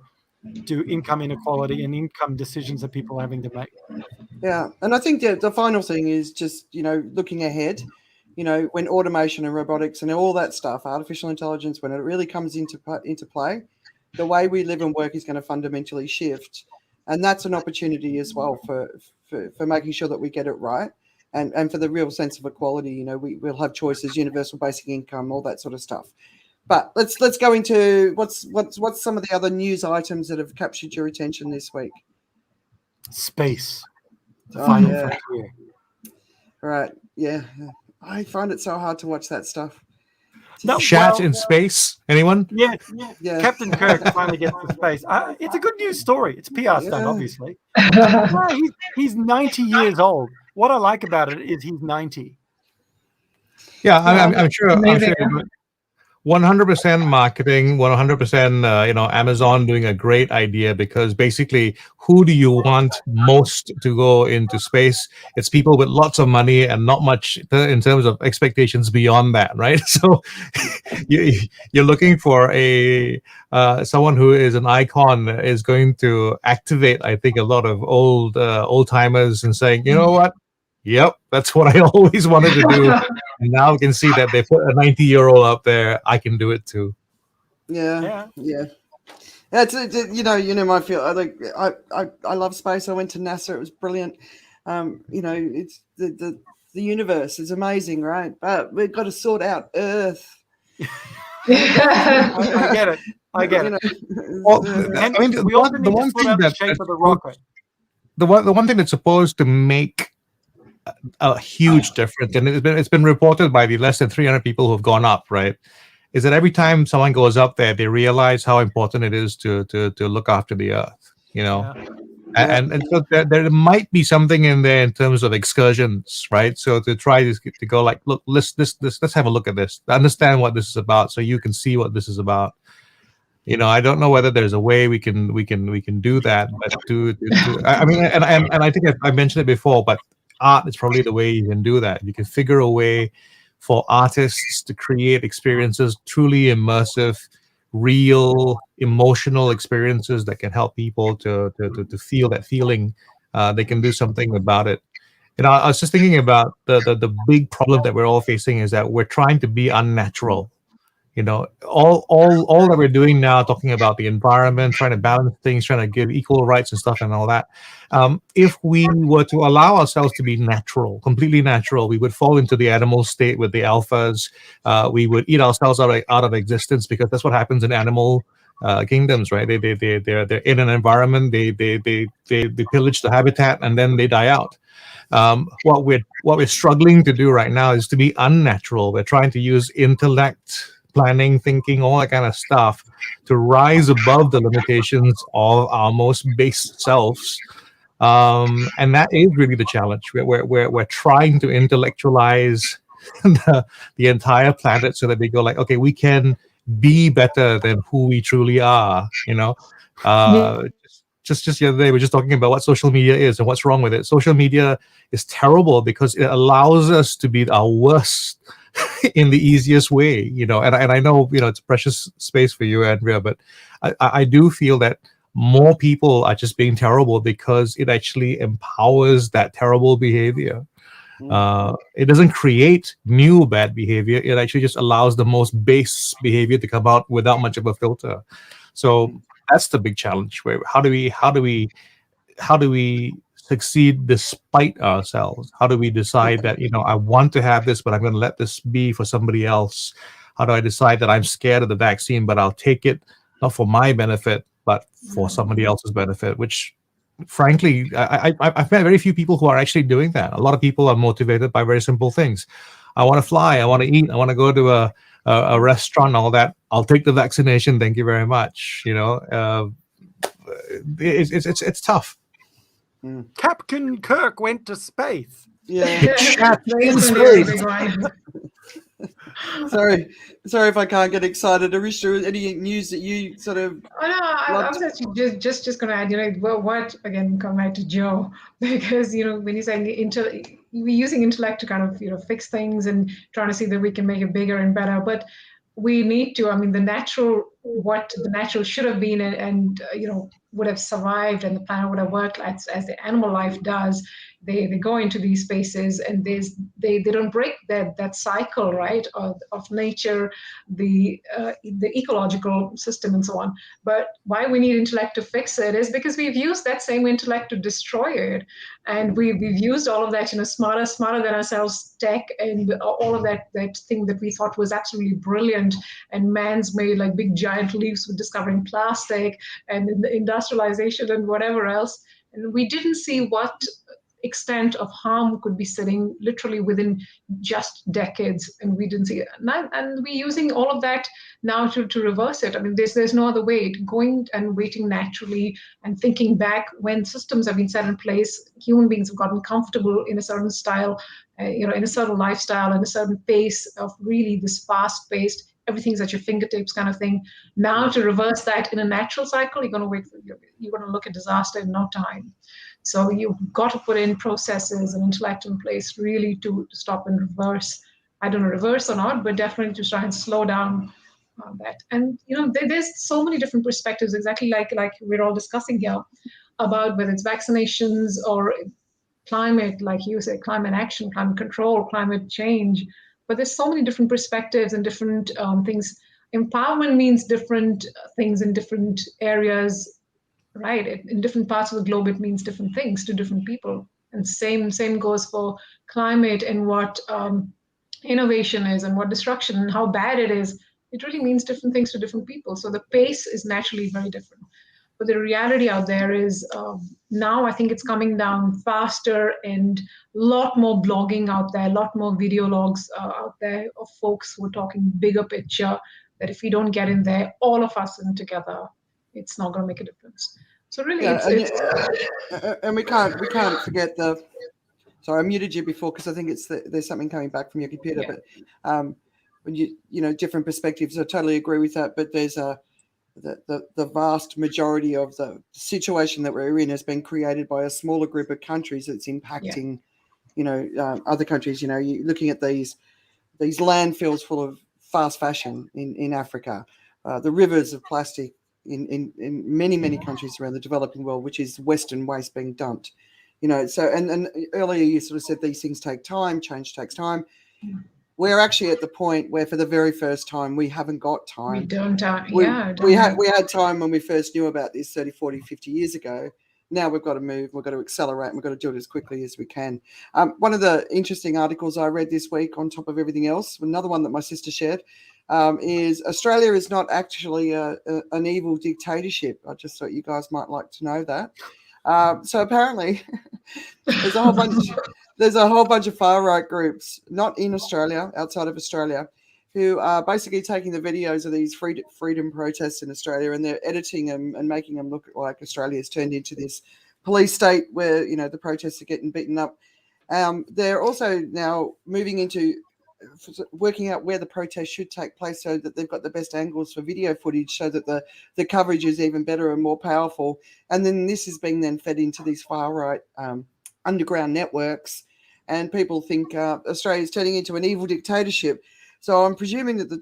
income inequality and income decisions that people are having to make. Yeah. And I think the final thing is just, looking ahead, when automation and robotics and all that stuff, artificial intelligence, when it really comes into play, the way we live and work is going to fundamentally shift. And that's an opportunity as well for making sure that we get it right. And for the real sense of equality, we'll have choices, universal basic income, all that sort of stuff. But let's go into what's some of the other news items that have captured your attention this week. Space. The final frontier. Right. Yeah. I find it so hard to watch that stuff. Chat in space. Anyone? Yeah. Captain Kirk finally gets to space. It's a good news story. It's a PR stunt, obviously. He's 90 years old. What I like about it is he's 90. Yeah, I'm sure. 100% marketing, 100%, Amazon doing a great idea, because basically, who do you want most to go into space? It's people with lots of money and not much in terms of expectations beyond that, right? So you're looking for someone who is an icon, is going to activate, I think, a lot of old timers and saying, you know what? Yep, that's what I always wanted to do. And now we can see that they put a 90-year-old up there. I can do it too. Yeah. It's my feel. I love space. I went to NASA. It was brilliant. It's the universe is amazing, right? But we've got to sort out Earth. I get it. Well, the one thing that shape of the rocket. The one thing that's supposed to make a huge difference, and it's been reported by the less than 300 people who have gone up, right, is that every time someone goes up there, they realize how important it is to look after the Earth, and so there might be something in there in terms of excursions, right? So to try to go like, look, let's have a look at this, understand what this is about, so you can see what this is about. I don't know whether there's a way we can do that, but I think I mentioned it before, but art is probably the way you can do that. You can figure a way for artists to create experiences truly immersive, real emotional experiences that can help people to feel that feeling, they can do something about it. I was just thinking about the big problem that we're all facing is that we're trying to be unnatural. All that we're doing now, talking about the environment, trying to balance things, trying to give equal rights and stuff and all that. If we were to allow ourselves to be natural, completely natural, we would fall into the animal state with the alphas. We would eat ourselves out of existence, because that's what happens in animal kingdoms, right? They're in an environment, they pillage the habitat, and then they die out. What we're struggling to do right now is to be unnatural. We're trying to use intellect, planning, thinking, all that kind of stuff to rise above the limitations of our most base selves. And that is really the challenge. We're trying to intellectualize the entire planet so that we go like, okay, we can be better than who we truly are, Just the other day, we're just talking about what social media is and what's wrong with it. Social media is terrible because it allows us to be our worst in the easiest way, and I know, it's precious space for you, Andrea, but I do feel that more people are just being terrible because it actually empowers that terrible behavior. It doesn't create new bad behavior. It actually just allows the most base behavior to come out without much of a filter. So that's the big challenge. Where how do we succeed despite ourselves? How do we decide that, I want to have this, but I'm going to let this be for somebody else? How do I decide that I'm scared of the vaccine, but I'll take it not for my benefit, but for somebody else's benefit? Which, frankly, I've met very few people who are actually doing that. A lot of people are motivated by very simple things. I want to fly. I want to eat. I want to go to a restaurant. All that. I'll take the vaccination. Thank you very much. It's tough. Captain Kirk went to space. Yeah. In space. Sorry if I can't get excited. Arishta, any news that you sort of? Oh no, I was actually just going to add, what again, come back to Joe, because when he's saying we're using intellect to kind of fix things and trying to see that we can make it bigger and better, but we need to. I mean, what the natural should have been, and would have survived, and the planet would have worked as the animal life does. They go into these spaces, and they don't break that cycle, right, of nature, the ecological system, and so on. But why we need intellect to fix it is because we've used that same intellect to destroy it, and we've used all of that, smarter than ourselves tech, and all of that thing that we thought was absolutely brilliant, and man's made like big giant leaps with discovering plastic and the industrialization and whatever else, and we didn't see what extent of harm could be sitting literally within just decades, and we didn't see it. And we're using all of that now to reverse it. I mean, there's no other way. Going and waiting naturally and thinking back when systems have been set in place, human beings have gotten comfortable in a certain style, in a certain lifestyle, and a certain pace of really this fast-paced, everything's at your fingertips kind of thing. Now to reverse that in a natural cycle, you're going to look at disaster in no time. So you've got to put in processes and intellect in place really to stop and reverse. I don't know, reverse or not, but definitely to try and slow down that. And there's so many different perspectives, exactly like we're all discussing here, about whether it's vaccinations or climate, like you say, climate action, climate control, climate change. But there's so many different perspectives and different things. Empowerment means different things in different areas. Right, in different parts of the globe, it means different things to different people, and same goes for climate and what innovation is and what destruction and how bad it is. It really means different things to different people. So the pace is naturally very different. But the reality out there is now I think it's coming down faster, and a lot more blogging out there, a lot more video logs out there of folks who are talking bigger picture. That if we don't get in there, all of us in together, it's not going to make a difference. So really, and we can't forget the. Sorry, I muted you before because I think there's something coming back from your computer. Yeah. But when different perspectives, I totally agree with that. But there's the vast majority of the situation that we're in has been created by a smaller group of countries that's impacting, other countries. You're looking at these landfills full of fast fashion in Africa. the rivers of plastic in many countries around the developing world, which is Western waste being dumped. So and earlier you sort of said these things take time, change takes time. We're actually at the point where for the very first time we haven't got time. We don't have, we had time when we first knew about this 30, 40, 50 years ago. Now we've got to move, we've got to accelerate, and we've got to do it as quickly as we can. One of the interesting articles I read this week, on top of everything else, another one that my sister shared, is Australia is not actually an evil dictatorship. I just thought you guys might like to know that. So apparently there's a whole bunch of far-right groups, not in Australia, outside of Australia, who are basically taking the videos of these freedom protests in Australia, and they're editing them and making them look like Australia has turned into this police state where, the protests are getting beaten up. They're also now moving into working out where the protest should take place so that they've got the best angles for video footage so that the coverage is even better and more powerful. And then this is being then fed into these far-right underground networks, and people think Australia is turning into an evil dictatorship. So I'm presuming that the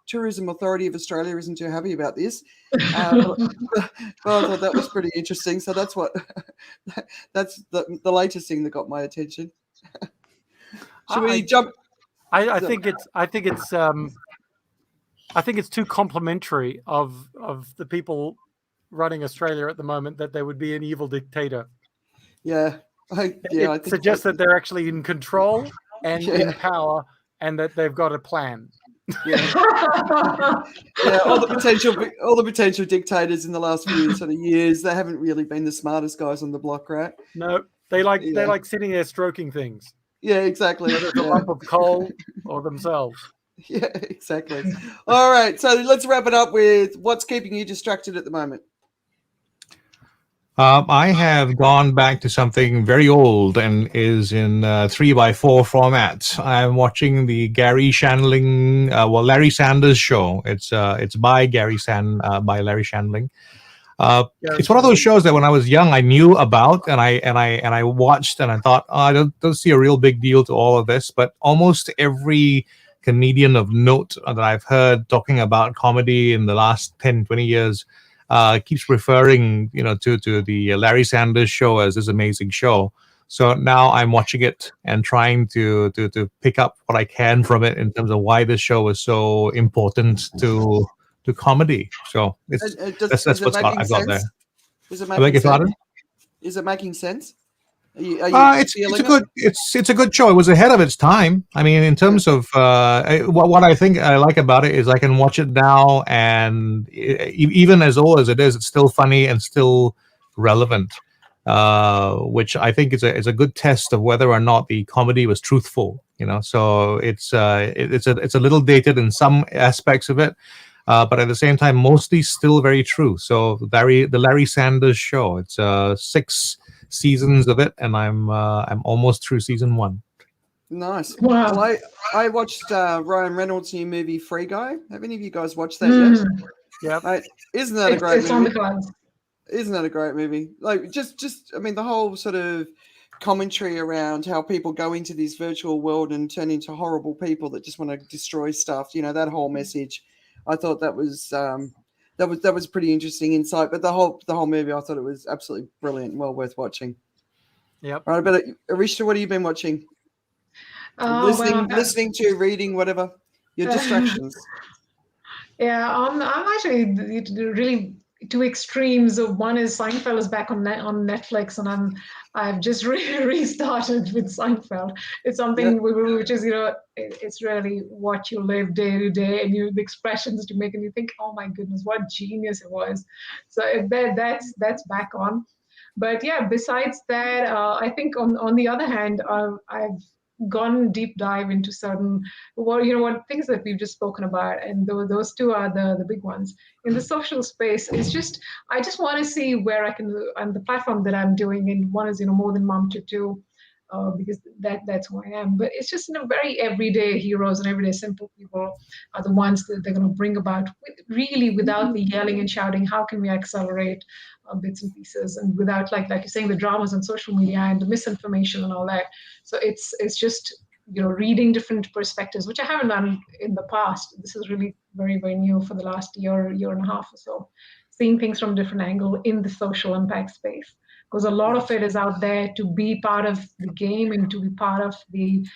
Tourism Authority of Australia isn't too happy about this. But I thought that was pretty interesting. So that's the latest thing that got my attention. Should we jump? I think it's too complimentary of the people running Australia at the moment that there would be an evil dictator. Yeah, I think suggests that they're actually in control and in power, and that they've got a plan. Yeah, all the potential dictators in the last few sort of years, they haven't really been the smartest guys on the block, right? No, they like sitting there stroking things. Yeah, exactly. Whether it's a lump of coal or themselves. Yeah, exactly. All right, so let's wrap it up with what's keeping you distracted at the moment. I have gone back to something very old and is in 3x4 format. I'm watching the Larry Sanders show. It's by by Larry Shandling. It's one of those shows that when I was young I knew about, and I watched, and I thought, I don't see a real big deal to all of this. But almost every comedian of note that I've heard talking about comedy in the last 10, 20 years keeps referring, to the Larry Sanders show as this amazing show. So now I'm watching it and trying to pick up what I can from it in terms of why this show is so important to comedy. So that's what's I've got there. Is it making sense? Is it making sense? It's a good show. It was ahead of its time. I mean, in terms of what I think I like about it is I can watch it now, and even as old as it is, it's still funny and still relevant, which I think is a good test of whether or not the comedy was truthful. So it's a little dated in some aspects of it. But at the same time, mostly still very true. So the Larry Sanders show. It's 6 seasons of it, and I'm almost through season 1. Nice. Wow. Well, I watched Ryan Reynolds' new movie Free Guy. Have any of you guys watched that yet? Yeah. Right. Isn't that a great movie? On the cards. Isn't that a great movie? Like just I mean, the whole sort of commentary around how people go into this virtual world and turn into horrible people that just want to destroy stuff. That whole message. I thought that was pretty interesting insight. But the whole movie, I thought it was absolutely brilliant, well worth watching. Yep. All right, but Arishta, what have you been watching? Listening to, reading, whatever. Your distractions. Yeah, I'm actually really two extremes. One is Seinfeld is back on Netflix, and I've just restarted with Seinfeld. It's something which is it's really what you live day to day, and the expressions you make, and you think, oh my goodness, what genius it was. So that's back on. But yeah, besides that, I think on the other hand, I've gone deep dive into certain what things that we've just spoken about, and those two are the big ones in the social space. It's just I just want to see where I can on the platform that I'm doing, and one is More Than Mom to Two, because that's who I am. But it's just very everyday heroes and everyday simple people are the ones that they're going to bring about really without the yelling and shouting. How can we accelerate bits and pieces, and without like you're saying, the dramas on social media and the misinformation and all that. So it's just reading different perspectives, which I haven't done in the past. This is really very, very new for the last year and a half or so, seeing things from a different angle in the social impact space. Because a lot of it is out there to be part of the game and to be part of the,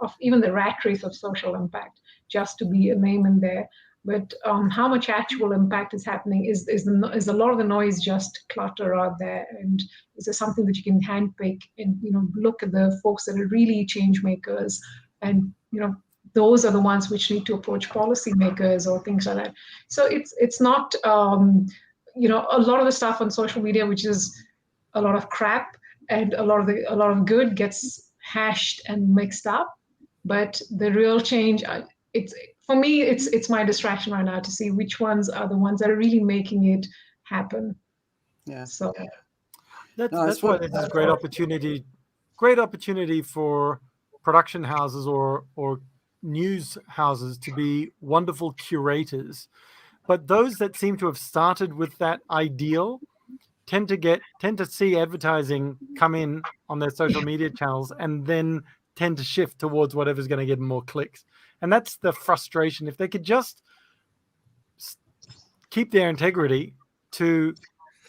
of even the rat race of social impact, just to be a name in there. But how much actual impact is happening is a lot of the noise just clutter out there, and is there something that you can handpick and look at the folks that are really change makers, and those are the ones which need to approach policymakers or things like that. So it's not a lot of the stuff on social media, which is a lot of crap, and a lot of good gets hashed and mixed up. But the real change, for me, it's my distraction right now to see which ones are the ones that are really making it happen. Yeah. So that's why this is a great opportunity for production houses or news houses to be wonderful curators. But those that seem to have started with that ideal tend to see advertising come in on their social media channels and then tend to shift towards whatever's going to get them more clicks. And that's the frustration. If they could just keep their integrity to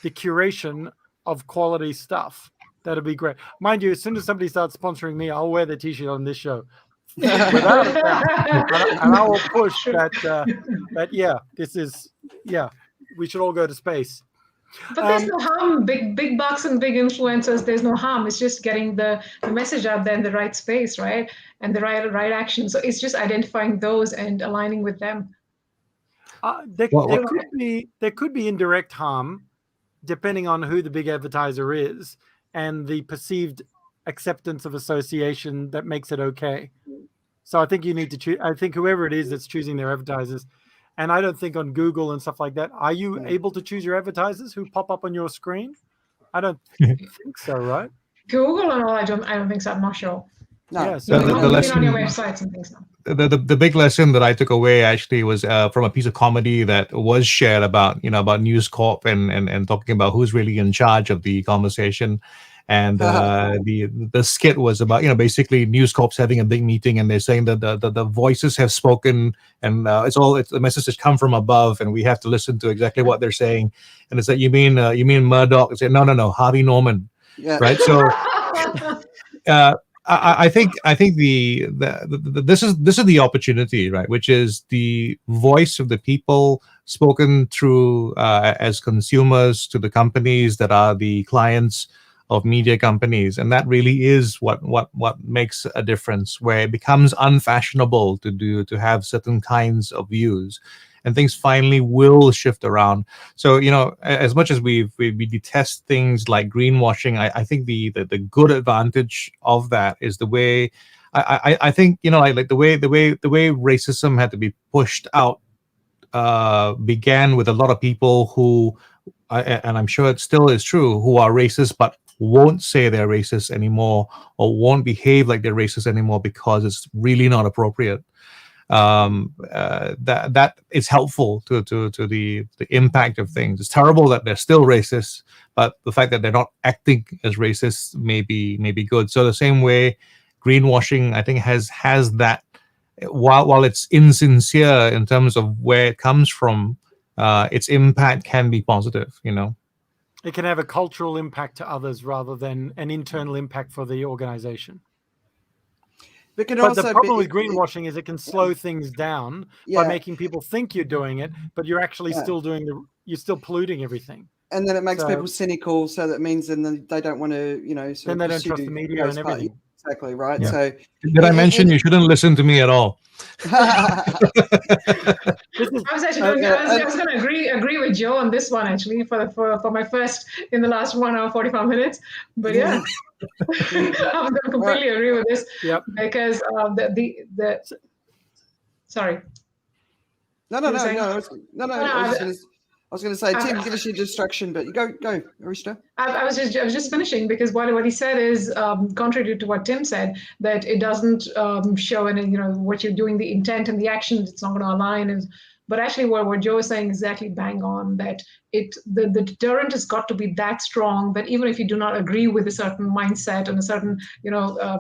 the curation of quality stuff, that'd be great. Mind you, as soon as somebody starts sponsoring me, I'll wear the T-shirt on this show. Without a doubt. And I will push we should all go to space. But there's no harm, big bucks and big influencers, there's no harm. It's just getting the message out there in the right space, right? And the right action. So it's just identifying those and aligning with them. There could be indirect harm depending on who the big advertiser is and the perceived acceptance of association that makes it okay. So I think you need to choose. I think whoever it is that's choosing their advertisers, and I don't think on Google and stuff like that, are you able to choose your advertisers who pop up on your screen? I don't think so, right? Google and all, I don't think so. I'm not sure. No. Yeah, so the lesson on your websites and things now. The big lesson that I took away actually was from a piece of comedy that was shared about News Corp and talking about who's really in charge of the conversation. And the skit was about basically News Corp's having a big meeting and they're saying that the voices have spoken and it's the message has come from above and we have to listen to exactly what they're saying. And it's like you mean Murdoch? It's like, no, Harvey Norman, right? So I think this is the opportunity, right? Which is the voice of the people spoken through as consumers to the companies that are the clients of media companies, and that really is what makes a difference, where it becomes unfashionable to have certain kinds of views, and things finally will shift around. So as much as we detest things like greenwashing, I think the good advantage of that is the way I think like the way racism had to be pushed out began with a lot of people who and I'm sure it still is true, who are racist but won't say they're racist anymore or won't behave like they're racist anymore because it's really not appropriate. That is helpful to the impact of things. It's terrible that they're still racist, but the fact that they're not acting as racists may be good. So the same way, greenwashing I think has that, while it's insincere in terms of where it comes from, its impact can be positive. It can have a cultural impact to others rather than an internal impact for the organization. But the problem with greenwashing is it can slow things down by making people think you're doing it, but you're actually still you're still polluting everything. And then it makes people cynical, so that means then they don't want to, then they don't trust the media and everything. Exactly, right? Yeah. So did I mention you shouldn't listen to me at all? I was going to agree with Joe on this one actually for my first in the last 1 hour 45 minutes. But yeah, I was going to completely agree with this. Yep. Because the sorry. No. I was going to say, Tim, give us your distraction, but you go, Arishta. I was just finishing because what he said is contrary to what Tim said, that it doesn't show any, what you're doing, the intent and the action. It's not going to align But actually, what Joe is saying is exactly bang on, that the deterrent has got to be that strong that even if you do not agree with a certain mindset and a certain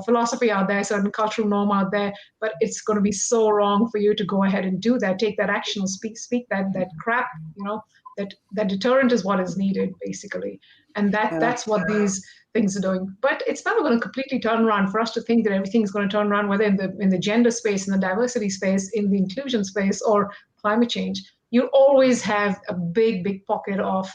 philosophy out there, a certain cultural norm out there, but it's going to be so wrong for you to go ahead and do that, take that action, or speak that crap. That deterrent is what is needed, basically, and that's what these things are doing. But it's never going to completely turn around for us to think that everything's going to turn around, whether in the gender space, in the diversity space, in the inclusion space, or climate change. You always have a big pocket of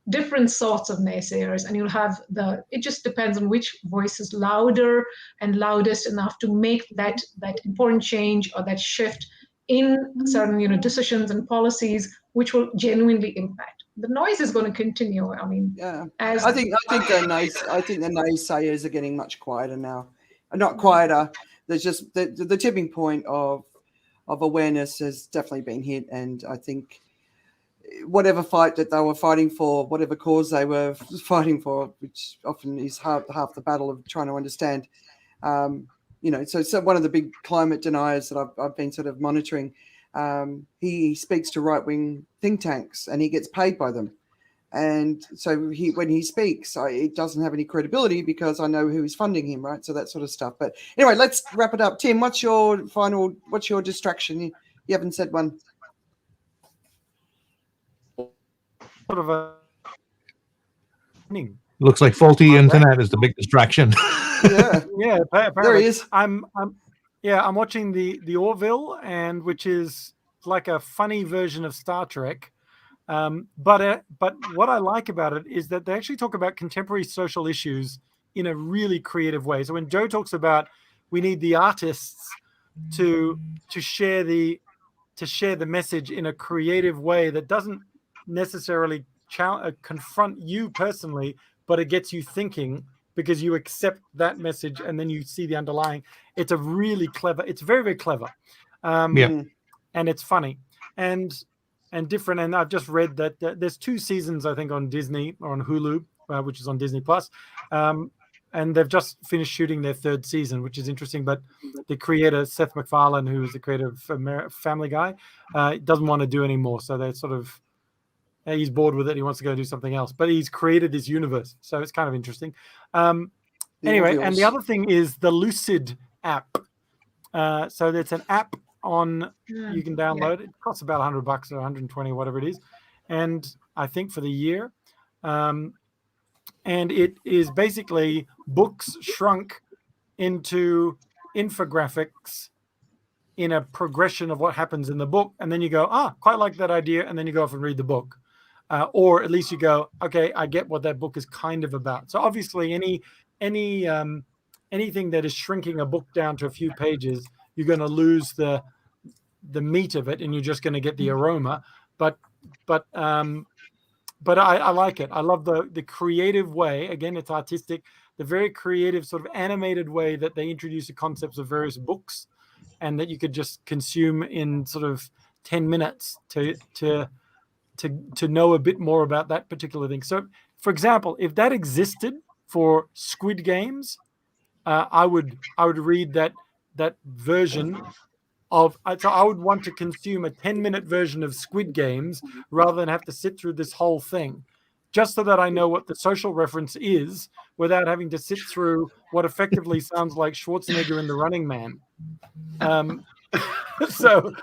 different sorts of naysayers, and you'll have it just depends on which voice is louder and loudest enough to make that important change or that shift in certain decisions and policies which will genuinely impact. The noise is going to continue. I mean, I think the naysayers are getting much quieter now. Not quieter. There's just the tipping point of awareness has definitely been hit, and I think whatever fight that they were fighting for, whatever cause they were fighting for, which often is half the battle of trying to understand. So one of the big climate deniers that I've been sort of monitoring, he speaks to right-wing think tanks and he gets paid by them. And so when he speaks, it doesn't have any credibility because I know who is funding him, right? So that sort of stuff. But anyway, let's wrap it up. Tim, what's your distraction? You haven't said one. Sort of a looks like faulty internet is the big distraction. Yeah. There he is. I'm watching the Orville, and which is like a funny version of Star Trek. But what I like about it is that they actually talk about contemporary social issues in a really creative way. So when Joe talks about we need the artists to share the message in a creative way that doesn't necessarily confront you personally, but it gets you thinking because you accept that message and then you see the underlying. It's very, very clever. And it's funny and different. And I've just read that there's 2 seasons, I think, on Disney or on Hulu, which is on Disney Plus. And they've just finished shooting their 3rd season, which is interesting. But the creator, Seth MacFarlane, who is the creator of Family Guy, doesn't want to do anymore. So they're sort of, he's bored with it. He wants to go do something else. But he's created this universe. So it's kind of interesting. Anyway, and the other thing is the Lucid app. So it's an app you can download. It costs about $100 or 120, whatever it is. And I think for the year. And it is basically books shrunk into infographics in a progression of what happens in the book. And then you go, quite like that idea. And then you go off and read the book. Or at least you go, okay, I get what that book is kind of about. So obviously anything that is shrinking a book down to a few pages, you're going to lose the meat of it and you're just going to get the aroma. But I like it. I love the creative way. Again, it's artistic. The very creative sort of animated way that they introduce the concepts of various books, and that you could just consume in sort of 10 minutes to know a bit more about that particular thing. So, for example, if that existed for Squid Games, I would read that version of. So I would want to consume a 10-minute version of Squid Games rather than have to sit through this whole thing, just so that I know what the social reference is without having to sit through what effectively sounds like Schwarzenegger in The Running Man. So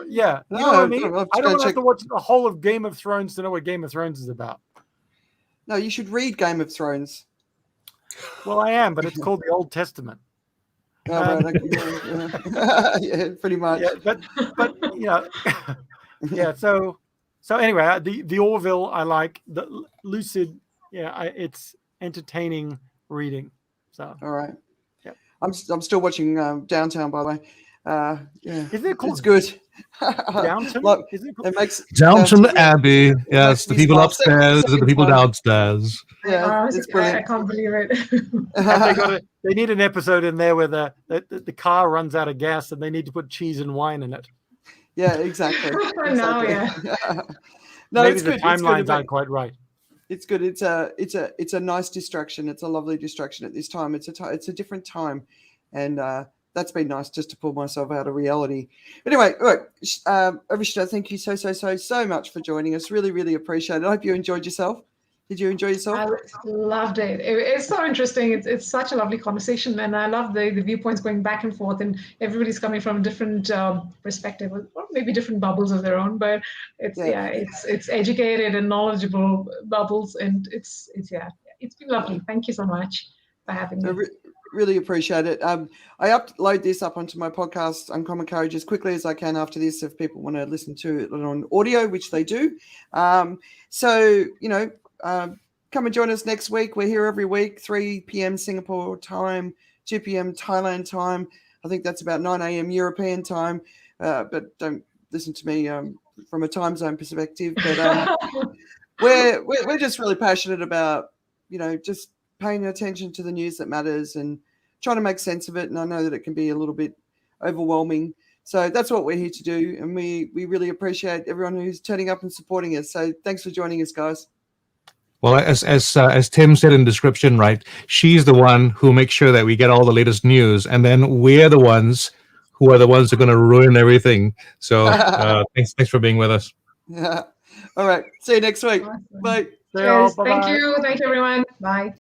yeah, you know what I mean? I don't have to watch the whole of Game of Thrones to know what Game of Thrones is about. No, you should read Game of Thrones. Well, I am, but it's called the Old Testament. Yeah, pretty much. Yeah, but yeah. So anyway, the Orville I like. The Lucid, it's entertaining reading. So all right. Yep. I'm still watching Downtown, by the way. Isn't it called? It's good. Downton? Look, Isn't it called? it makes Downton Abbey. Yes, the people upstairs and the people downstairs. Yeah, it's brilliant. I can't believe it. They need an episode in there where the car runs out of gas and they need to put cheese and wine in it. Yeah, exactly. No, No, maybe it's the good. timelines aren't quite right. It's good. It's a nice distraction. It's a lovely distraction at this time. It's a different time, and that's been nice just to pull myself out of reality. Anyway, look, Arishta, thank you so much for joining us. Really, really appreciate it. I hope you enjoyed yourself. Did you enjoy yourself? I loved it. It's so interesting. It's such a lovely conversation, and I love the viewpoints going back and forth, and everybody's coming from a different perspective, or maybe different bubbles of their own. But it's educated and knowledgeable bubbles, and it's been lovely. Thank you so much for having me. Really appreciate it. I upload this up onto my podcast, Uncommon Courage, as quickly as I can after this, if people want to listen to it on audio, which they do. So, come and join us next week. We're here every week, 3 p.m. Singapore time, 2 p.m. Thailand time. I think that's about 9 a.m. European time. But don't listen to me from a time zone perspective. But we're just really passionate about, just paying attention to the news that matters and trying to make sense of it. And I know that it can be a little bit overwhelming. So that's what we're here to do. And we really appreciate everyone who's turning up and supporting us. So thanks for joining us, guys. Well, as Tim said in description, right, she's the one who makes sure that we get all the latest news, and then we're the ones who are going to ruin everything. So thanks for being with us. Yeah. All right. See you next week. Awesome. Bye. Cheers. Thank you. Thank you, everyone. Bye.